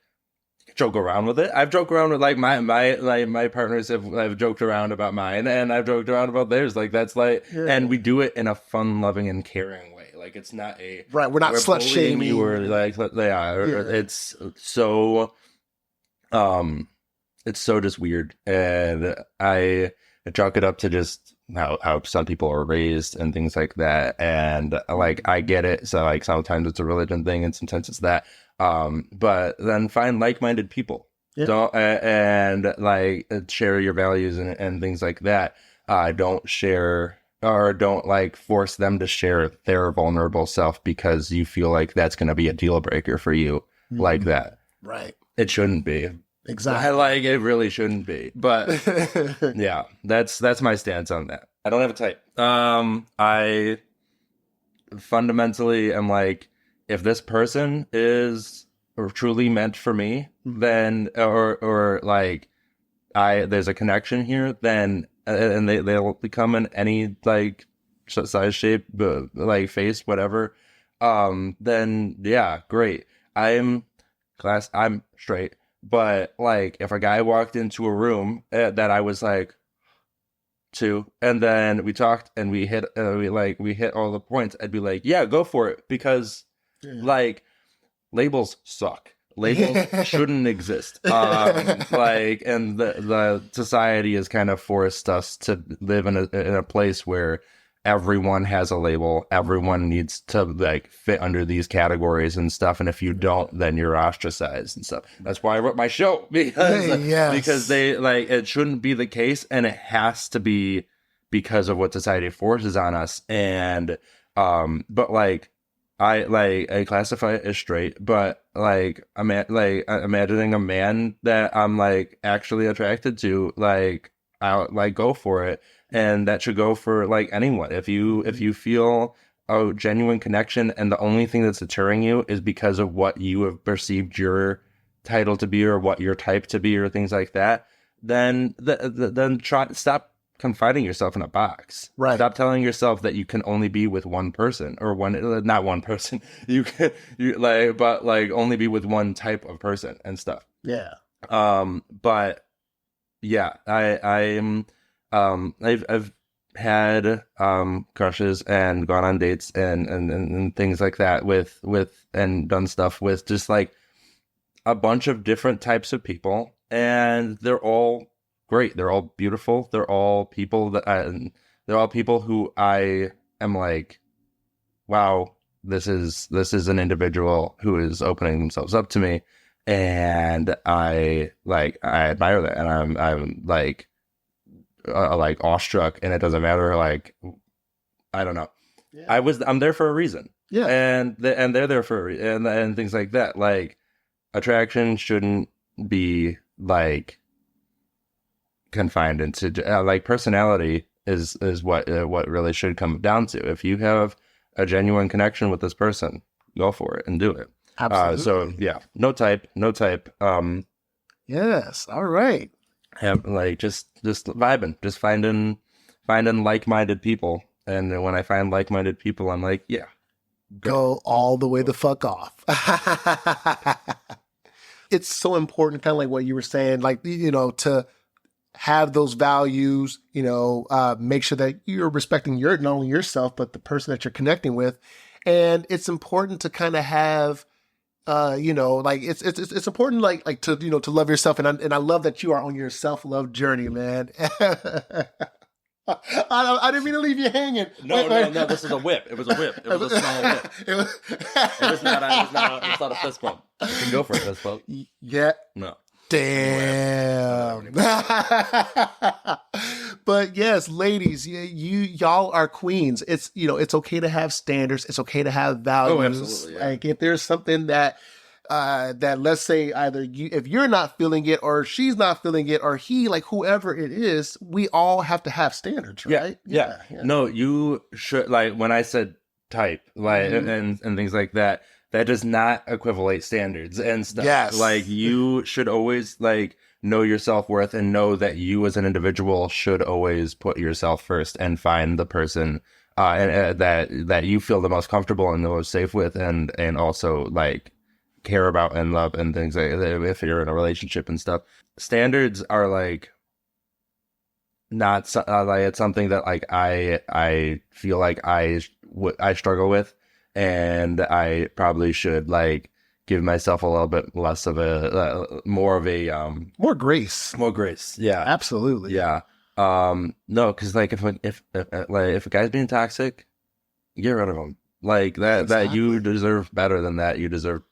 joke around with it. I've joked around with like my partners have joked around about mine, and I've joked around about theirs. Like that's like, and we do it in a fun, loving, and caring way. Like it's not a right. We're not slut shaming you, or like they are. It's so it's so just weird, and I chalk it up to just how some people are raised and things like that. And like I get it. So like sometimes it's a religion thing, and sometimes it's that. But then find like-minded people. Don't and like share your values and things like that. Don't share, or don't like force them to share their vulnerable self because you feel like that's going to be a deal breaker for you, like that. Right. It shouldn't be. Exactly. Like it really shouldn't be. But yeah, that's my stance on that. I don't have a type. I fundamentally am like, if this person is truly meant for me, then or like there's a connection here, then and they'll become in any like size, shape, like face, whatever. Then yeah, great. I'm straight, but like if a guy walked into a room that I was like to, and then we talked and we hit all the points, I'd be like, yeah, go for it, because like labels suck. Labels shouldn't exist. Like, and the society has kind of forced us to live in a place where everyone has a label. Everyone needs to like fit under these categories and stuff. And if you don't, then you're ostracized and stuff. That's why I wrote my show, because they like, it shouldn't be the case, and it has to be because of what society forces on us. And but like I classify it as straight, but like I'm imagining a man that I'm like actually attracted to, like I'll like go for it. And that should go for like anyone. If you feel a genuine connection, and the only thing that's deterring you is because of what you have perceived your title to be, or what your type to be, or things like that, then stop confining yourself in a box. Right. Stop telling yourself that you can only be with one person, or not one person. But like only be with one type of person and stuff. Yeah. But yeah, I'm. I've had crushes and gone on dates and things like that with and done stuff with just like a bunch of different types of people, and they're all great. They're all beautiful. They're all people who I am like, wow, this is an individual who is opening themselves up to me, and I admire that, and I'm like awestruck, and it doesn't matter, like, I don't know. Yeah. I'm there for a reason. Yeah. And they're there for a reason, and things like that. Like, attraction shouldn't be like confined into like personality is what really should come down to. If you have a genuine connection with this person, go for it and do it. Absolutely. So yeah, no type. Yes. All right. Have like just vibing, just finding like-minded people. And when I find like-minded people, I'm like, yeah, go all the way the fuck off. It's so important, kind of like what you were saying, like, you know, to have those values, you know, make sure that you're respecting not only yourself, but the person that you're connecting with. And it's important to kind of have, you know, like it's important, like to, you know, to love yourself. And I love that you are on your self-love journey, man. I didn't mean to leave you hanging. No. This is a whip. It was a whip. It was a small whip. It was not a fist bump. You can go for a fist bump. Yeah. No. Damn. But yes, ladies, y'all are queens. It's, you know, it's okay to have standards. It's okay to have values. Oh, absolutely. Yeah. Like if there's something that let's say either if you're not feeling it or she's not feeling it or he, like whoever it is, we all have to have standards, right? Yeah. No, you should, like when I said type, like and things like that, that does not equivalent standards and stuff. Yes. Like you should always like know your self-worth and know that you as an individual should always put yourself first and find the person that you feel the most comfortable and the most safe with, and also like care about and love and things like that if you're in a relationship and stuff. Standards are like not like it's something that like I feel like I struggle with, and I probably should like give myself a little bit less of more grace. Yeah, absolutely. Yeah. No, because like if a guy's being toxic, get rid of him. Like that, exactly. That you deserve better than that. You deserve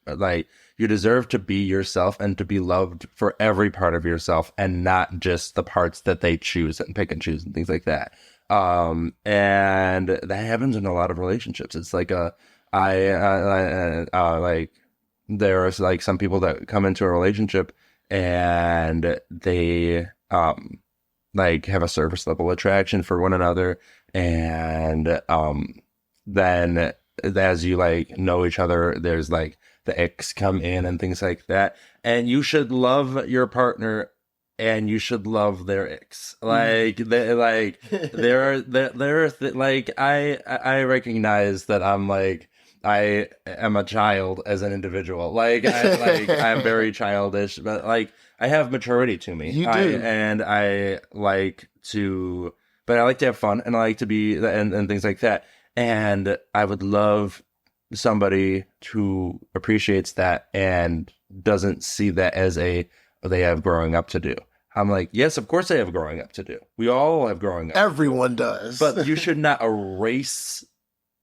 to be yourself and to be loved for every part of yourself and not just the parts that they choose and pick and choose and things like that. And that happens in a lot of relationships. It's like like there's like some people that come into a relationship and they, like have a surface level attraction for one another. And, then as you like know each other, there's like the icks come in and things like that, and you should love your partner and you should love their icks. Like like I recognize that I am a child as an individual. I'm very childish, but like I have maturity to me. You do. I like to have fun, and I like to be and things like that. And I would love somebody who appreciates that and doesn't see that as they have growing up to do. I'm like, yes, of course they have growing up to do. We all have growing up. Everyone does. But you should not erase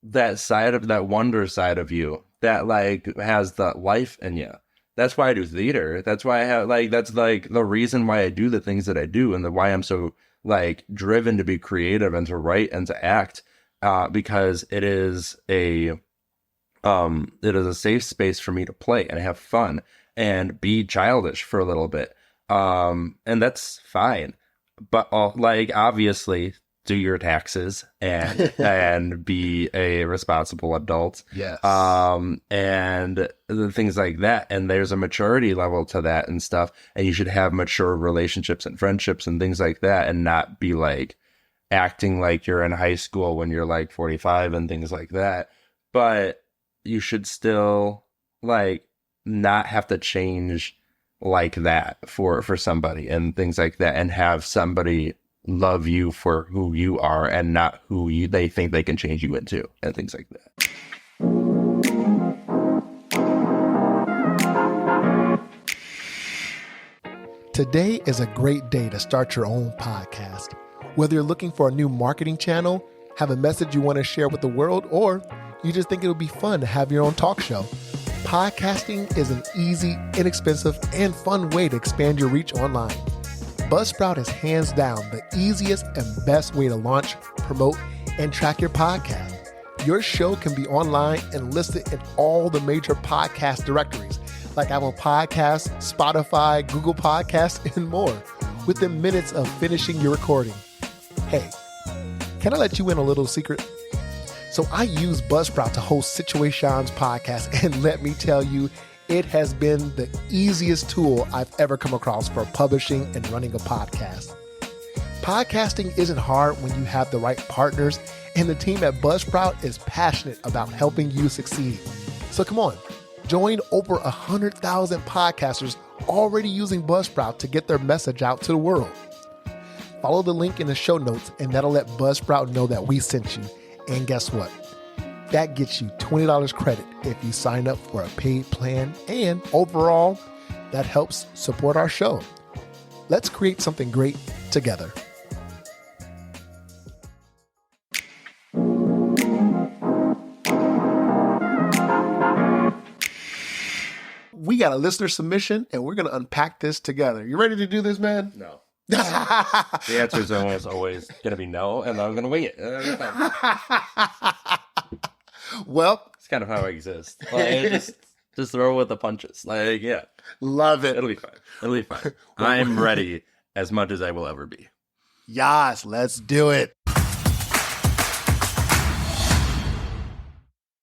that side of that wonder side of you that like has the life in you. That's why I do theater. That's why I have that's like the reason why I do the things that I do, and why I'm so like driven to be creative and to write and to act. Because it is a safe space for me to play and have fun and be childish for a little bit. And that's fine. But like obviously do your taxes and and be a responsible adult. Yes. And the things like that. And there's a maturity level to that and stuff. And you should have mature relationships and friendships and things like that, and not be like acting like you're in high school when you're like 45 and things like that. But you should still like not have to change like that for somebody and things like that, and have somebody love you for who you are and not who they think they can change you into and things like that. Today is a great day to start your own podcast. Whether you're looking for a new marketing channel, Have a message you want to share with the world, or you just think it would be fun to have your own talk show? Podcasting is an easy, inexpensive, and fun way to expand your reach online. Buzzsprout is hands down the easiest and best way to launch, promote, and track your podcast. Your show can be online and listed in all the major podcast directories like Apple Podcasts, Spotify, Google Podcasts, and more within minutes of finishing your recording. Hey, can I let you in a little secret? So I use Buzzsprout to host Situaseans podcast, and let me tell you, it has been the easiest tool I've ever come across for publishing and running a podcast. Podcasting isn't hard when you have the right partners, and the team at Buzzsprout is passionate about helping you succeed. So come on, join over 100,000 podcasters already using Buzzsprout to get their message out to the world. Follow the link in the show notes, and that'll let Buzzsprout know that we sent you. And guess what? That gets you $20 credit if you sign up for a paid plan, and overall, that helps support our show. Let's create something great together. We got a listener submission, and we're going to unpack this together. You ready to do this, man? No. The answer is always going to be no, and I'm going to wing it. Well, It's kind of how I exist. Like, just throw with the punches. Like, yeah. Love it. It'll be fine. It'll be fine. I'm ready as much as I will ever be. Yes, let's do it.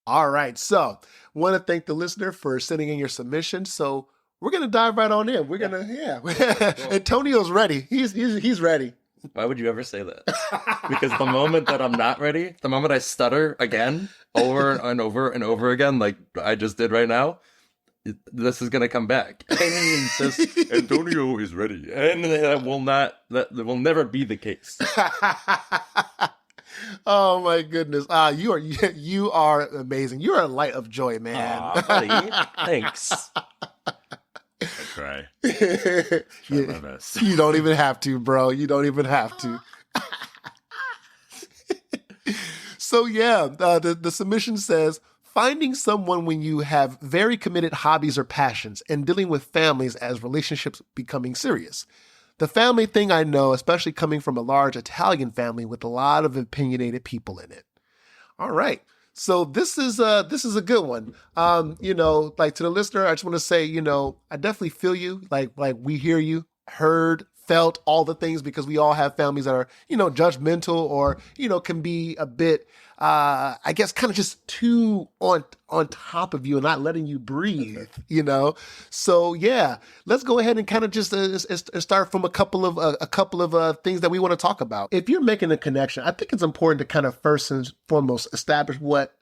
All right. So, want to thank the listener for sending in your submission. So, we're going to dive right on in. We're going to, Antonio's ready. He's ready. Why would you ever say that? Because the moment that I'm not ready, the moment I stutter again, over and over and over again, like I just did right now, this is going to come back. And just, Antonio is ready. And that will never be the case. Oh my goodness. You are amazing. You are a light of joy, man. Aw, buddy. Thanks. I try. Try my best. You don't even have to, bro. You don't even have to. So yeah, the submission says, finding someone when you have very committed hobbies or passions and dealing with families as relationships becoming serious. The family thing I know, especially coming from a large Italian family with a lot of opinionated people in it. All right. So this is a good one. Like to the listener, I just want to say, I definitely feel you. Like we hear you, heard, felt all the things, because we all have families that are, judgmental or, can be a bit, I guess, kind of just too on top of you and not letting you breathe, So yeah, let's go ahead and kind of just start from a couple of things that we want to talk about. If you're making a connection, I think it's important to kind of first and foremost establish what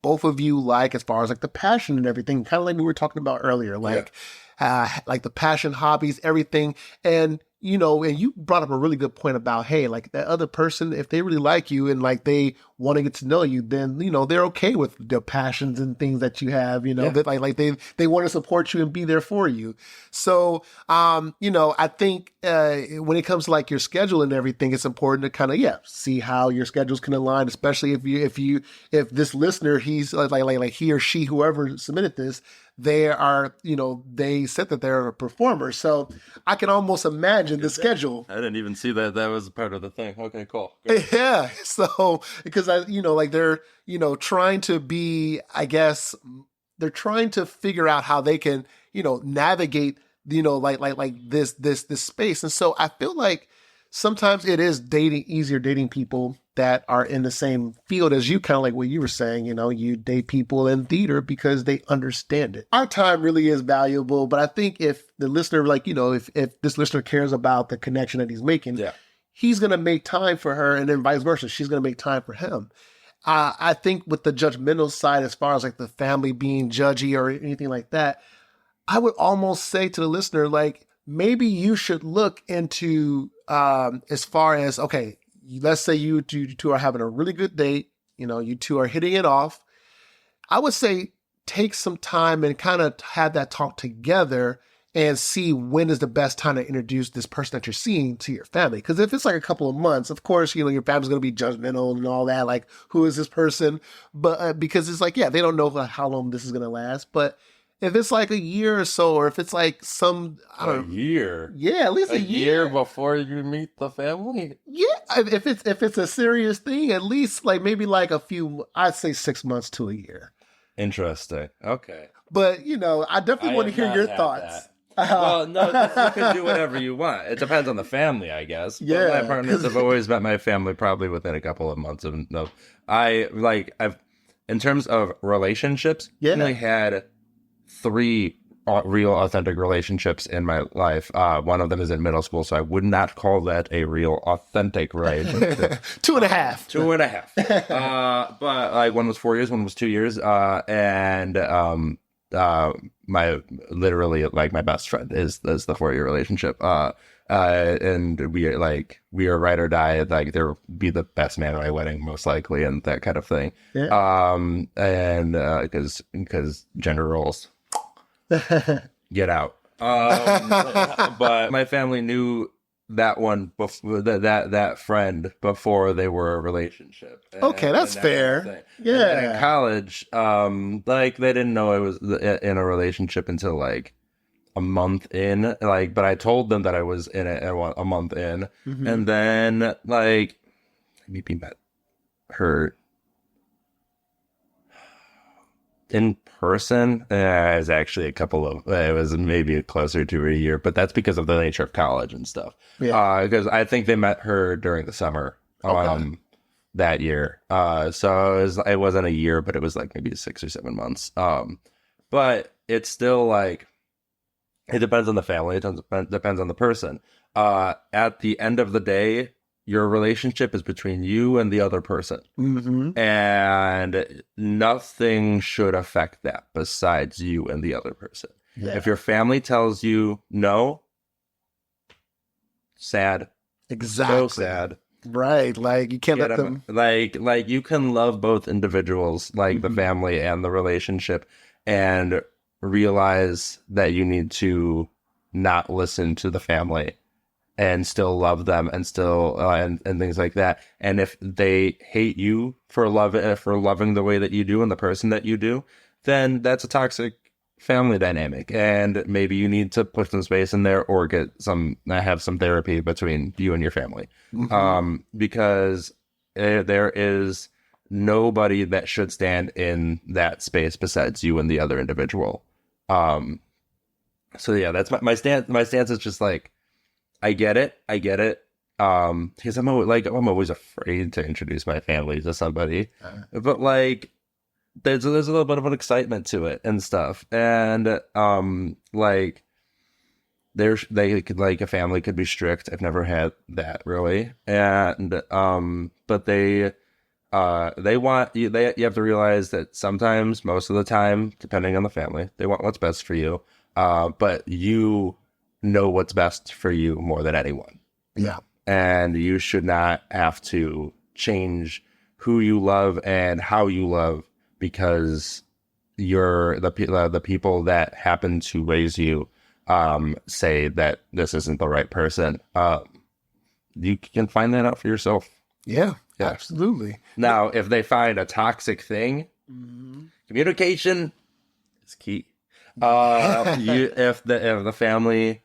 both of you like as far as like the passion and everything, kind of like we were talking about earlier, like the passion, hobbies, everything. And and you brought up a really good point about, hey, like that other person, if they really like you and like they want to get to know you, then, they're okay with their passions and things that you have, that like they want to support you and be there for you. So, I think, when it comes to like your schedule and everything, it's important to kind of, see how your schedules can align, especially if this listener, he's like he or she, whoever submitted this, they are, they said that they're a performer. So I can almost imagine the schedule. I didn't even see that was part of the thing. Okay, cool. Yeah. So, because they're, trying to be, I guess, they're trying to figure out how they can, navigate, this space. And so I feel like sometimes it is easier dating people that are in the same field as you, kind of like what you were saying, you date people in theater because they understand it. Our time really is valuable, but I think if the listener, if this listener cares about the connection that he's making, he's going to make time for her, and then vice versa. She's going to make time for him. I think with the judgmental side, as far as like the family being judgy or anything like that, I would almost say to the listener, like, maybe you should look into, as far as, okay, let's say you two are having a really good date, you two are hitting it off. I would say take some time and kind of have that talk together and see when is the best time to introduce this person that you're seeing to your family. Because if it's like a couple of months, of course, you know, your family's going to be judgmental and all that. Like, who is this person? But because it's like, yeah, they don't know how long this is going to last. But if it's like a year or so, or if it's like I don't know. year. Yeah, at least a year before you meet the family. Yeah, if it's a serious thing, at least like maybe like I'd say 6 months to a year. Interesting. Okay. But you know, I definitely want to hear your thoughts. Well, no, you can do whatever you want. It depends on the family, I guess. Yeah, but my partners have always met my family probably within a couple of months of no. I've in terms of relationships, Yeah. I only had 3 real authentic relationships in my life. One of them is in middle school, so I would not call that a real authentic relationship. 2.5. 2.5. But like one was 4 years, one was 2 years. And my literally like my best friend is the 4-year relationship. And we are ride or die. Like there be the best man at my wedding, most likely, and that kind of thing. Yeah. And because gender roles. Get out. But my family knew that one before that friend before they were a relationship. Okay, that's fair. Kind of Yeah. And in college, like they didn't know I was in a relationship until like a month in. Like, but I told them that I was in it a month in, and then like maybe met her in person. It was actually it was maybe closer to a year, but that's because of the nature of college and stuff. Yeah. Because I think they met her during the summer that year. So it wasn't a year, but it was like maybe 6 or 7 months. But it's still like, it depends on the family. It depends on the person. At the end of the day, your relationship is between you and the other person. And nothing should affect that besides you and the other person. Yeah. If your family tells you no, sad. Exactly. So sad. Right. Like you can't let them. Like you can love both individuals, like the family and the relationship, and realize that you need to not listen to the family and still love them and still and things like that. And if they hate you for loving the way that you do and the person that you do, then that's a toxic family dynamic. And maybe you need to put some space in there or have some therapy between you and your family. Because there is nobody that should stand in that space besides you and the other individual. So yeah, that's my stance. My stance is just like, I get it. Because I'm always afraid to introduce my family to somebody, but like, there's a little bit of an excitement to it and stuff, and like, a family could be strict. I've never had that really, and but they want you. You have to realize that sometimes, most of the time, depending on the family, they want what's best for you, but you know what's best for you more than anyone. Yeah. And you should not have to change who you love and how you love because the people that happen to raise you say that this isn't the right person. You can find that out for yourself. Yeah. Absolutely. Now, if they find a toxic thing, communication is key. If the family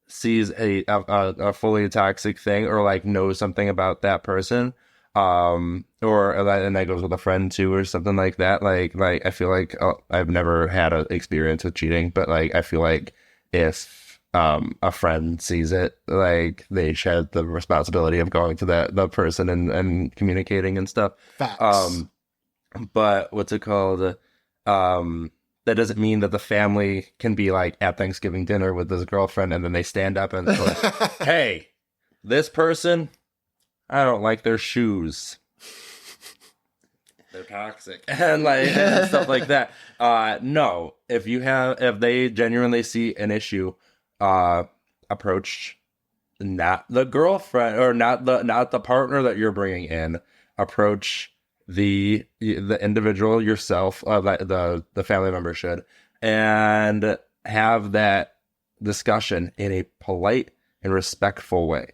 sees a fully toxic thing or like knows something about that person, and that goes with a friend too or something like that, like I feel like I've never had an experience with cheating, but like I feel like if a friend sees it, like they shed the responsibility of going to the person and communicating and stuff. Facts. But what's it called? That doesn't mean that the family can be like at Thanksgiving dinner with this girlfriend and then they stand up and like, hey, this person, I don't like their shoes. They're toxic. and stuff like that. No, if they genuinely see an issue, approach not the girlfriend or not the partner that you're bringing in, approach the individual yourself, the family member should, and have that discussion in a polite and respectful way.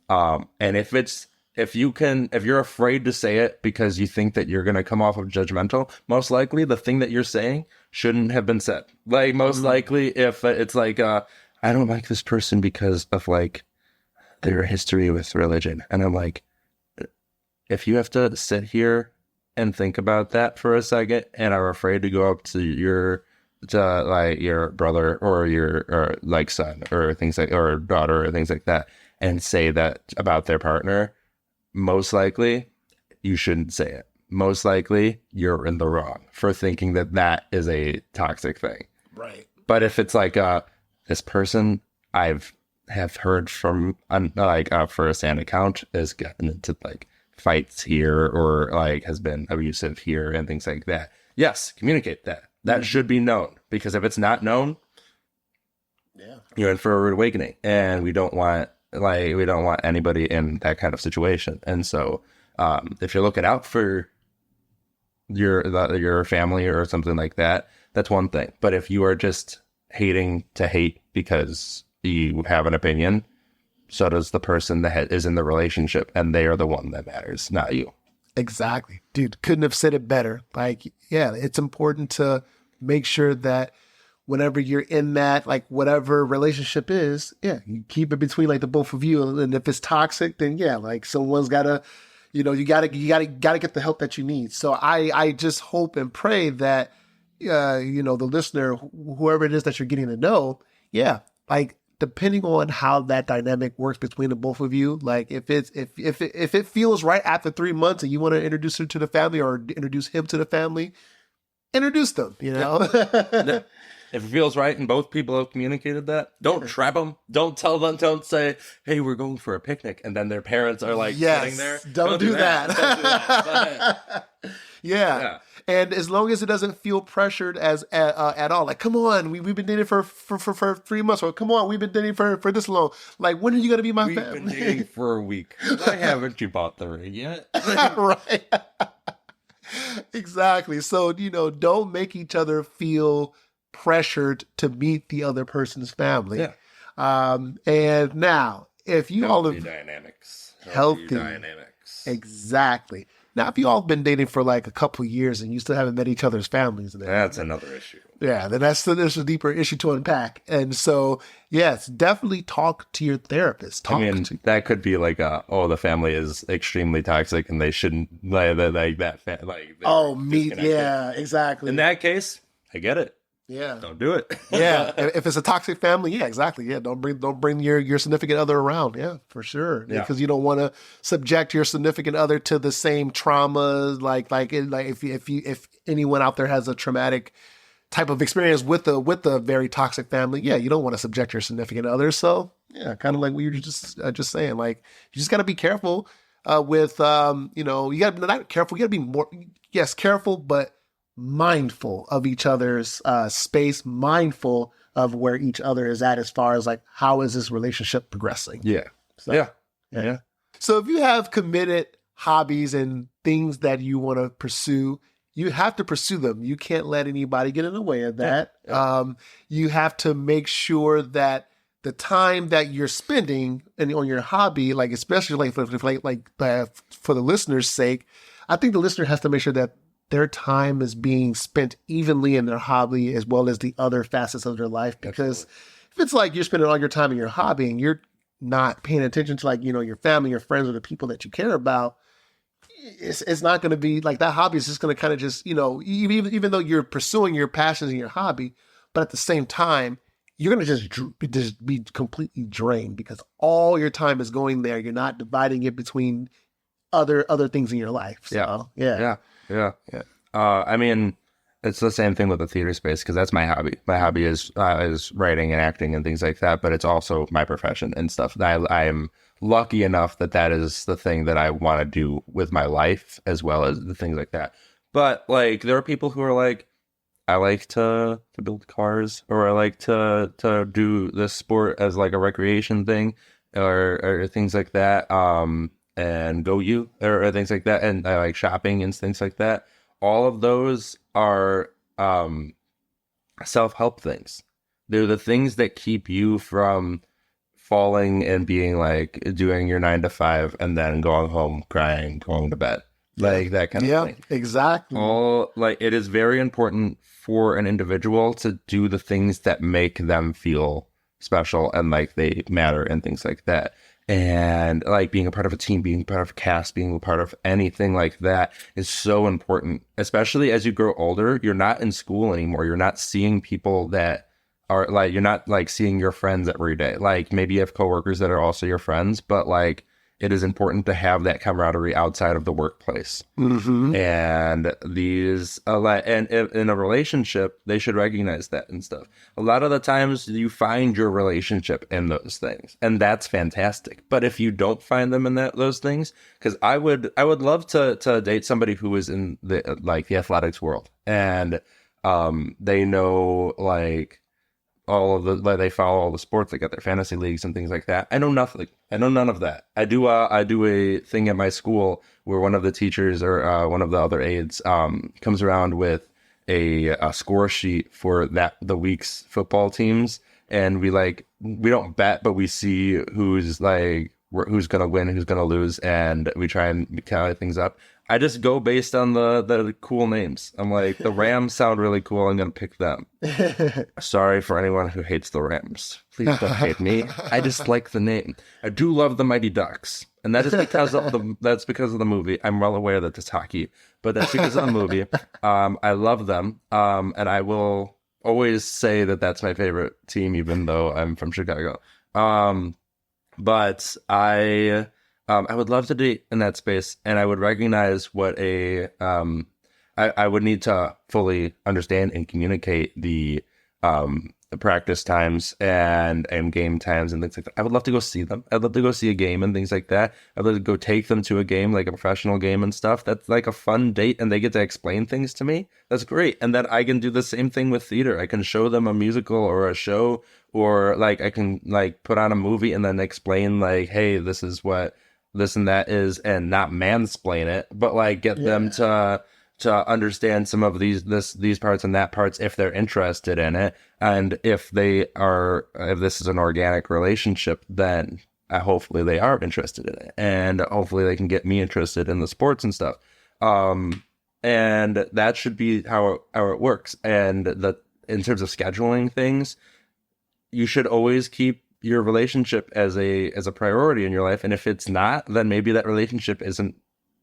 And if you're afraid to say it because you think that you're going to come off of judgmental, most likely the thing that you're saying shouldn't have been said. Like, most likely if it's like, I don't like this person because of like their history with religion. And I'm like, if you have to sit here and think about that for a second and are afraid to go up to your brother or your like son or things like, or daughter or things like that and say that about their partner, most likely you shouldn't say it. Most likely you're in the wrong for thinking that that is a toxic thing. Right. But if it's like this person have heard from like a first-hand account has gotten into like fights here or like has been abusive here and things like that, yes, communicate that. That should be known, because if it's not known, you're in for a rude awakening, and we don't want anybody in that kind of situation. And so if you're looking out for your family or something like that, that's one thing. But if you are just hating to hate because you have an opinion, so does the person that is in the relationship, and they are the one that matters, not you. Exactly. Dude, couldn't have said it better. Like, yeah, it's important to make sure that whenever you're in that, like, whatever relationship is, yeah, you keep it between like the both of you. And if it's toxic, then yeah, like someone's gotta, you gotta get the help that you need. So I just hope and pray that, the listener, whoever it is that you're getting to know, yeah, like, depending on how that dynamic works between the both of you, like if it feels right after 3 months and you want to introduce her to the family or introduce him to the family, introduce them, Yeah. If it feels right and both people have communicated that, don't trap them. Don't tell them. Don't say, "Hey, we're going for a picnic," and then their parents are like sitting there. Don't do that. Don't do that. Yeah. And as long as it doesn't feel pressured at all, like, come on, we've been dating for 3 months, or come on, we've been dating for this long. Like, when are you gonna be my family? We've been dating for a week. Why haven't you bought the ring yet? Right. Exactly. So, don't make each other feel pressured to meet the other person's family. Yeah. And now, if you all have healthy dynamics, exactly. Now, if you all have been dating for like a couple of years and you still haven't met each other's families, that's another issue. Yeah, then there's a deeper issue to unpack. And so, yes, definitely talk to your therapist. That could be like, the family is extremely toxic and they shouldn't like that. Yeah, exactly. In that case, I get it. Yeah. Don't do it. Yeah. If it's a toxic family, yeah, exactly. Yeah. Don't bring your significant other around. Yeah, for sure. Yeah. Because you don't want to subject your significant other to the same trauma. Like if anyone out there has a traumatic type of experience with a very toxic family, yeah, you don't want to subject your significant other. So yeah, kind of like what you were just saying, like, you just got to be careful with, you got to not careful. You got to be more, yes, careful, but mindful of each other's space, mindful of where each other is at as far as like, how is this relationship progressing? Yeah. So, yeah. So if you have committed hobbies and things that you want to pursue, you have to pursue them. You can't let anybody get in the way of that. Yeah. You have to make sure that the time that you're spending on your hobby, like especially for the listener's sake, I think the listener has to make sure that their time is being spent evenly in their hobby as well as the other facets of their life. Because if it's like you're spending all your time in your hobby and you're not paying attention to, like, your family, your friends, or the people that you care about, it's not going to be like that. Hobby is just going to kind of just, even though you're pursuing your passions and your hobby, but at the same time, you're going to just be completely drained because all your time is going there. You're not dividing it between other things in your life. So, Yeah. It's the same thing with the theater space, because that's my hobby. My hobby is writing and acting and things like that, but it's also my profession and stuff. I am lucky enough that is the thing that I want to do with my life, as well as the things like that. But like, there are people who are like, I like to build cars, or I like to do this sport as like a recreation thing, or things like that. And go you, or things like that. And I like shopping and things like that. All of those are self-help things. They're the things that keep you from falling and being like doing your 9 to 5 and then going home crying, going to bed, like that kind of thing. Exactly. All like it is very important for an individual to do the things that make them feel special and like they matter and things like that. And like being a part of a team, being part of a cast, being a part of anything like that is so important, especially as you grow older. You're not in school anymore. You're not seeing people that are like, you're not like seeing your friends every day. Like maybe you have coworkers that are also your friends, but like it is important to have that camaraderie outside of the workplace. And these, and in a relationship, they should recognize that and stuff. A lot of the times you find your relationship in those things, and that's fantastic. But if you don't find them in those things, because I would love to date somebody who is in the like the athletics world, and they know like all of the like they follow all the sports, they got their fantasy leagues and things like that. I know nothing. I know none of that. I do a thing at my school where one of the teachers or one of the other aides comes around with a score sheet for the week's football teams, and we don't bet, but we see who's gonna win, who's gonna lose, and we try and tally things up. I just go based on the cool names. I'm like, the Rams sound really cool, I'm gonna pick them. Sorry for anyone who hates the Rams. Please don't hate me. I just like the name. I do love the Mighty Ducks, and that is because of the movie. I'm well aware that it's hockey, but that's because of the movie. I love them, and I will always say that that's my favorite team, even though I'm from Chicago. But I would love to date in that space, and I would recognize what I would need to fully understand and communicate the practice times and game times and things like that. I would love to go see them. I'd love to go see a game and things like that. I'd love to go take them to a game, like a professional game and stuff. That's like a fun date, and they get to explain things to me. That's great. And then I can do the same thing with theater. I can show them a musical or a show, or like I can like put on a movie and then explain like, hey, this is what this and that is, and not mansplain it, but like get them to understand some of these parts and that parts if they're interested in it. And if this is an organic relationship, then hopefully they are interested in it, and hopefully they can get me interested in the sports and stuff. And that should be how it works. And in terms of scheduling things, you should always keep your relationship as a priority in your life. And if it's not, then maybe that relationship isn't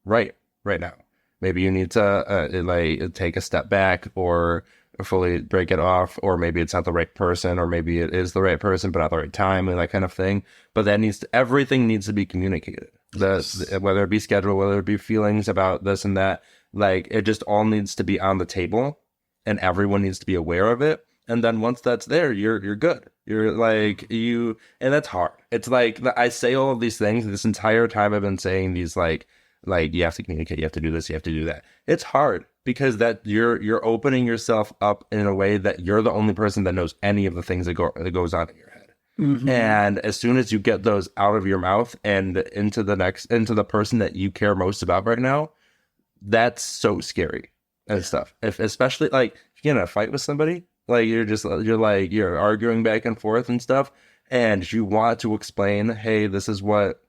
right now. Maybe you need to take a step back or fully break it off, or maybe it's not the right person, or maybe it is the right person but not the right time, and that kind of thing. But everything needs to be communicated. Whether it be schedule, whether it be feelings about this and that, like it just all needs to be on the table, and everyone needs to be aware of it. And then once that's there, you're good. You're like and that's hard. It's like I say all of these things this entire time. I've been saying these like you have to communicate, you have to do this, you have to do that. It's hard because that you're opening yourself up in a way that you're the only person that knows any of the things that goes on in your head. And as soon as you get those out of your mouth and into the person that you care most about right now, that's so scary and stuff. Especially like if you get in a fight with somebody. Like you're arguing back and forth and stuff, and you want to explain, hey, this is what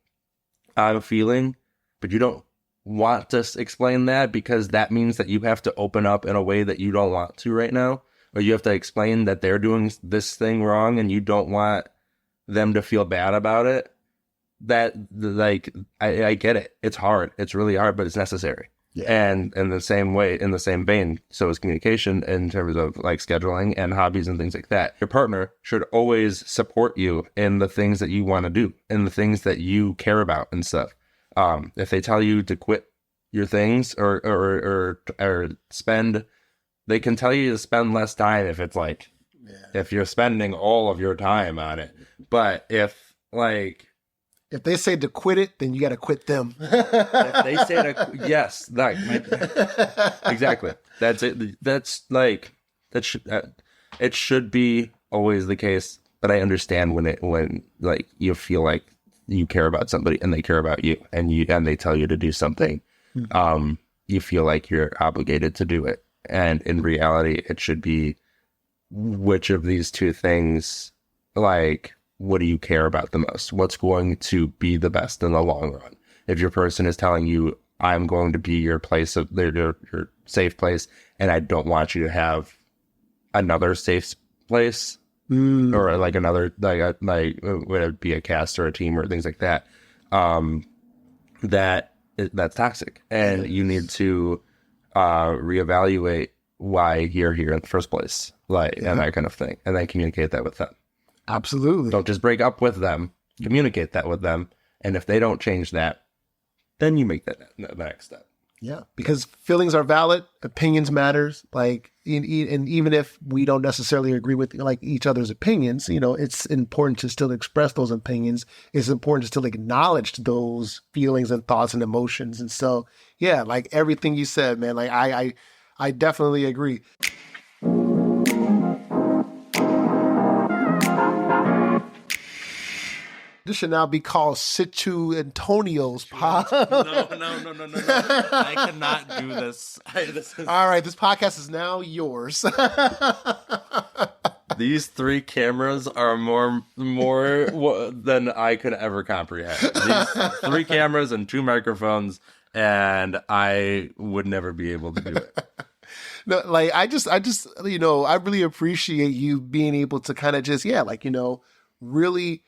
I'm feeling, but you don't want to explain that because that means that you have to open up in a way that you don't want to right now, or you have to explain that they're doing this thing wrong and you don't want them to feel bad about it. That like I get it. It's hard. It's really hard, but it's necessary. Yeah. And in the same vein, so is communication in terms of like scheduling and hobbies and things like that. Your partner should always support you in the things that you want to do, in the things that you care about and stuff. If they tell you to quit your things or spend, they can tell you to spend less time if it's like, if you're spending all of your time on it. But if they say to quit it, then you got to quit them. If they say yes, exactly. That's it. That's like it should be always the case. But I understand when like you feel like you care about somebody and they care about you, and they tell you to do something, you feel like you're obligated to do it. And in reality, it should be which of these two things, like, what do you care about the most? What's going to be the best in the long run? If your person is telling you, I'm going to be your place of your safe place, and I don't want you to have another safe place, or like another, like would it be a cast or a team or things like that, that's toxic, and you need to reevaluate why you're here in the first place, like, and that kind of thing, and then communicate that with them. Absolutely. Don't just break up with them. Communicate that with them, and if they don't change that, then you make that the next step. Yeah, because feelings are valid, opinions matters. Like, and even if we don't necessarily agree with like each other's opinions, you know, it's important to still express those opinions. It's important to still acknowledge those feelings and thoughts and emotions. And so, yeah, like everything you said, man, like I definitely agree. This should now be called Antonio's pod. No. I cannot do this. All right, this podcast is now yours. These 3 cameras are more than I could ever comprehend. These 3 cameras and 2 microphones, and I would never be able to do it. No, like I just, you know, I really appreciate you being able to kind of just, like, you know, really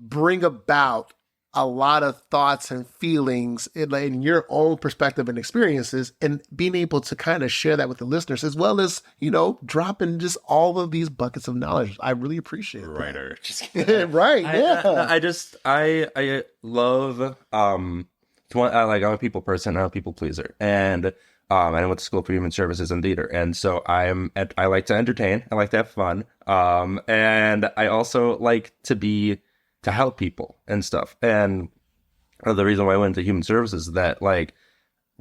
bring about a lot of thoughts and feelings in your own perspective and experiences, and being able to kind of share that with the listeners, as well as, you know, dropping just all of these buckets of knowledge. I really appreciate Writer. that. Right. I love, I'm a people person, I'm a people pleaser. And I went to school for human services and theater. And so I like to entertain. I like to have fun. And I also like to help people and stuff. And the reason why I went to human services is that, like,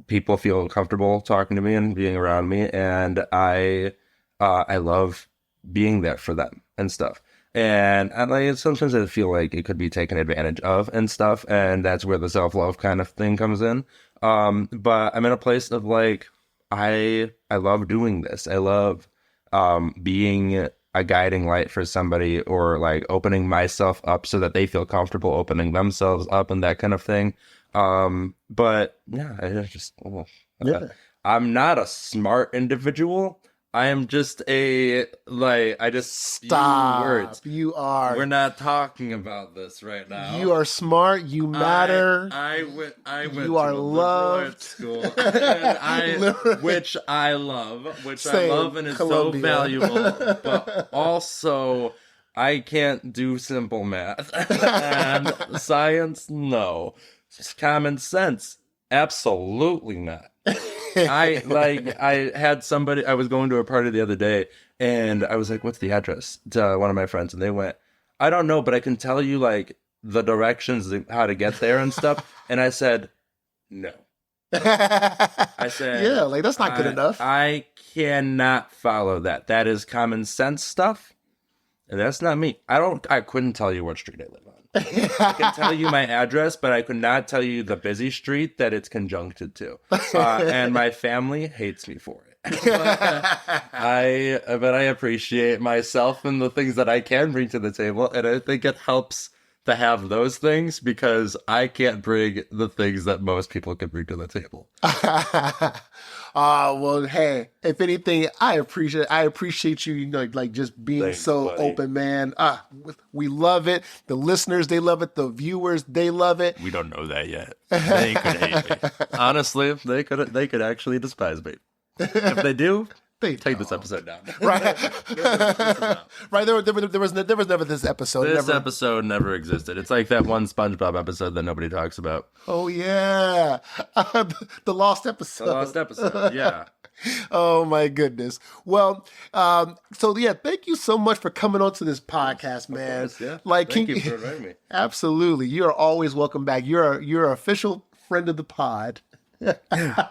people feel comfortable talking to me and being around me. And I love being there for them and stuff. And like, sometimes I feel like it could be taken advantage of and stuff. And that's where the self-love kind of thing comes in. But I'm in a place of, like, I love doing this. I love being a guiding light for somebody, or like opening myself up so that they feel comfortable opening themselves up and that kind of thing. But yeah, I'm not a smart individual. I am just I just stop. Words. You are. We're not talking about this right now. You are smart. You matter. I went you are to a loved. school, which I love, and is Columbia. so valuable. But also, I can't do simple math and science. No, just common sense. Absolutely not. I had somebody, I was going to a party the other day, and I was like, what's the address, to one of my friends, and they went, I don't know, but I can tell you, like, the directions, how to get there and stuff. And I said, no. I said, yeah, like, that's not good enough. I cannot follow that. That is common sense stuff, and that's not me. I couldn't tell you what street I live on. I can tell you my address, but I could not tell you the busy street that it's conjuncted to. And my family hates me for it. But I appreciate myself and the things that I can bring to the table. And I think it helps to have those things, because I can't bring the things that most people can bring to the table. Well, hey, if anything, I appreciate you, you know, like just being Thanks, so buddy. open, man. We love it. The listeners, they love it. The viewers, they love it. We don't know that yet. They could hate me. Honestly, they could actually despise me. If they do, They take this episode down. Right. Right. There was never this episode. This episode never existed. It's like that one SpongeBob episode that nobody talks about. Oh yeah, the lost episode. The lost episode. Yeah. Oh my goodness. Well, so yeah, thank you so much for coming on to this podcast, man. Of course, yeah. Like, Thank you for inviting me. Absolutely, you are always welcome back. You're an official friend of the pod. Yeah.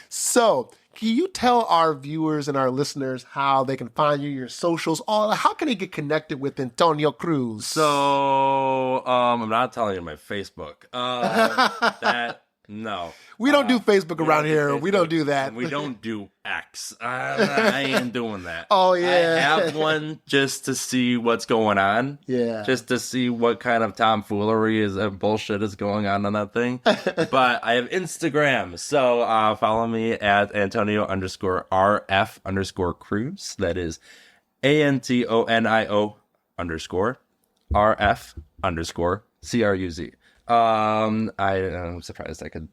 So, can you tell our viewers and our listeners how they can find you, your socials, how can they get connected with Antonio Cruz? So, I'm not telling you my Facebook. No. We don't do Facebook We around don't here. We don't Facebook, do that. and we don't do X. I ain't doing that. Oh, yeah. I have one just to see what's going on. Yeah. Just to see what kind of tomfoolery bullshit is going on that thing. But I have Instagram. So follow me at Antonio_RF_Cruz. That is ANTONIO_RF_CRUZ. I'm surprised I could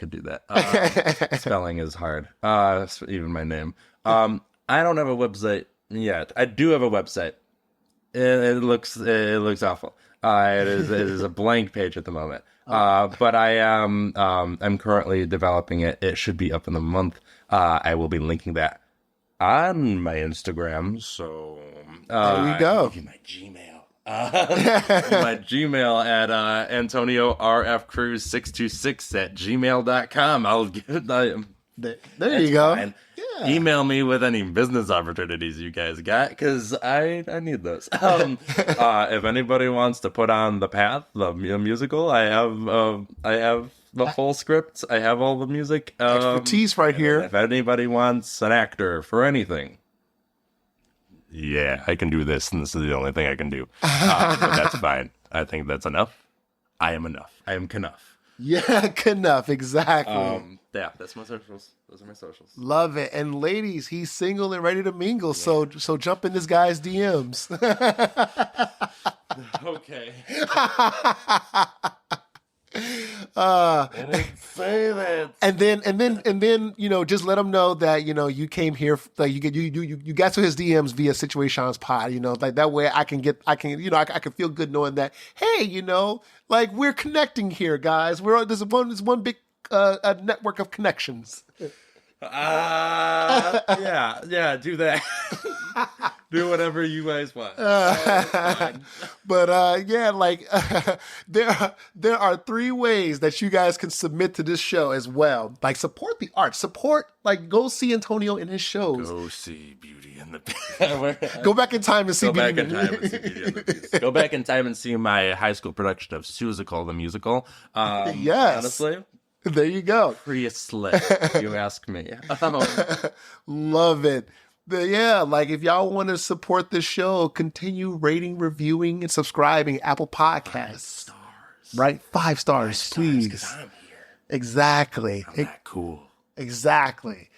do that. Spelling is hard. Even my name. I don't have a website yet. I do have a website. It looks awful. It is a blank page at the moment. But I'm currently developing it. It should be up in a month. I will be linking that on my Instagram. So there you go. I'll give you my Gmail. My Gmail at AntonioRFCruz626@gmail.com. I'll give it. There you go. Fine. Yeah. Email me with any business opportunities you guys got, because I need those. If anybody wants to put on The Path, the musical, I have the full script. I have all the music. Expertise right here. If anybody wants an actor for anything, yeah, I can do this, and this is the only thing I can do. But that's fine. I think that's enough. I am enough. I am enough. Yeah, enough. Exactly. Yeah, that's my socials. Those are my socials. Love it. And ladies, he's single and ready to mingle. Yeah. So jump in this guy's DMs. Okay. I didn't say that. And then, just let him know that, you came here, like you got to his DMs via Situaseans pod, like that way I can feel good knowing that, hey, like we're connecting here, guys. There's one big a network of connections. Yeah, do that. Do whatever you guys want. But there are 3 ways that you guys can submit to this show as well. Like, support the art. Go see Antonio in his shows. Go see Beauty and the Beast. Go back in time and see Beauty and the Beast. Go back in time and see my high school production of Susical the musical. Yes. Honestly. There you go. Pretty slick, you ask me. Love it. But yeah, like if y'all want to support the show, continue rating, reviewing, and subscribing Apple Podcasts. 5 stars. Right? 5 stars, please. Because I'm here. Exactly. I'm that cool. Exactly.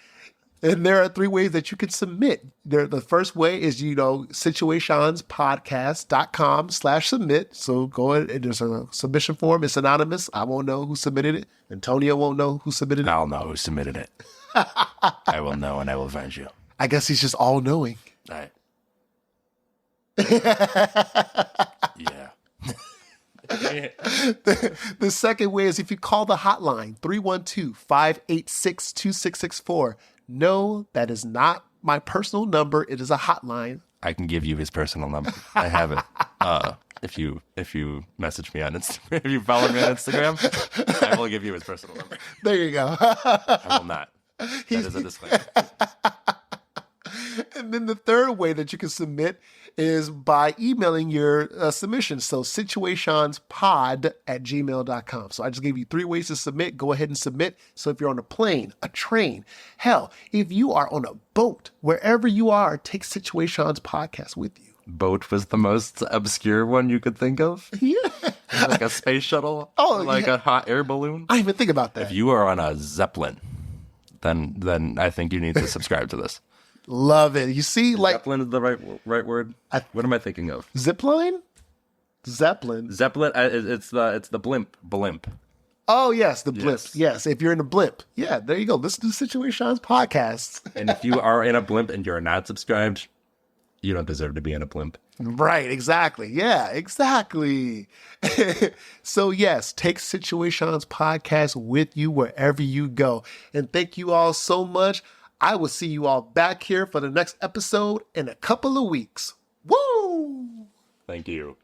And there are 3 ways that you can submit. The first way is, situationspodcast.com/submit. So go ahead, there's a submission form. It's anonymous. I won't know who submitted it. Antonio won't know who submitted it. I'll know who submitted it. I will know, and I will find you. I guess he's just all knowing. All right. Yeah. The second way is if you call the hotline, 312-586-2664. No, that is not my personal number. It is a hotline. I can give you his personal number. I have it. If you message me on Instagram, if you follow me on Instagram, I will give you his personal number. There you go. I will not. That is a disclaimer. And then the third way that you can submit is by emailing your submission. So situationspod@gmail.com. So I just gave you 3 ways to submit. Go ahead and submit. So if you're on a plane, a train, hell, if you are on a boat, wherever you are, take Situations Podcast with you. Boat was the most obscure one you could think of? Yeah. Like a space shuttle? Oh, like a hot air balloon? I didn't even think about that. If you are on a Zeppelin, then I think you need to subscribe to this. Love it. You see, like Zeppelin is the right word. What am I thinking of? Zipline? Zeppelin. Zeppelin. It's the blimp. Oh yes, the blimp. Yes. Yes, if you're in a blimp, yeah, there you go. Listen to Situations Podcasts. And if you are in a blimp and you're not subscribed, you don't deserve to be in a blimp. Right, exactly. Yeah, exactly. So yes, take Situations Podcast with you wherever you go. And thank you all so much. I will see you all back here for the next episode in a couple of weeks. Woo! Thank you.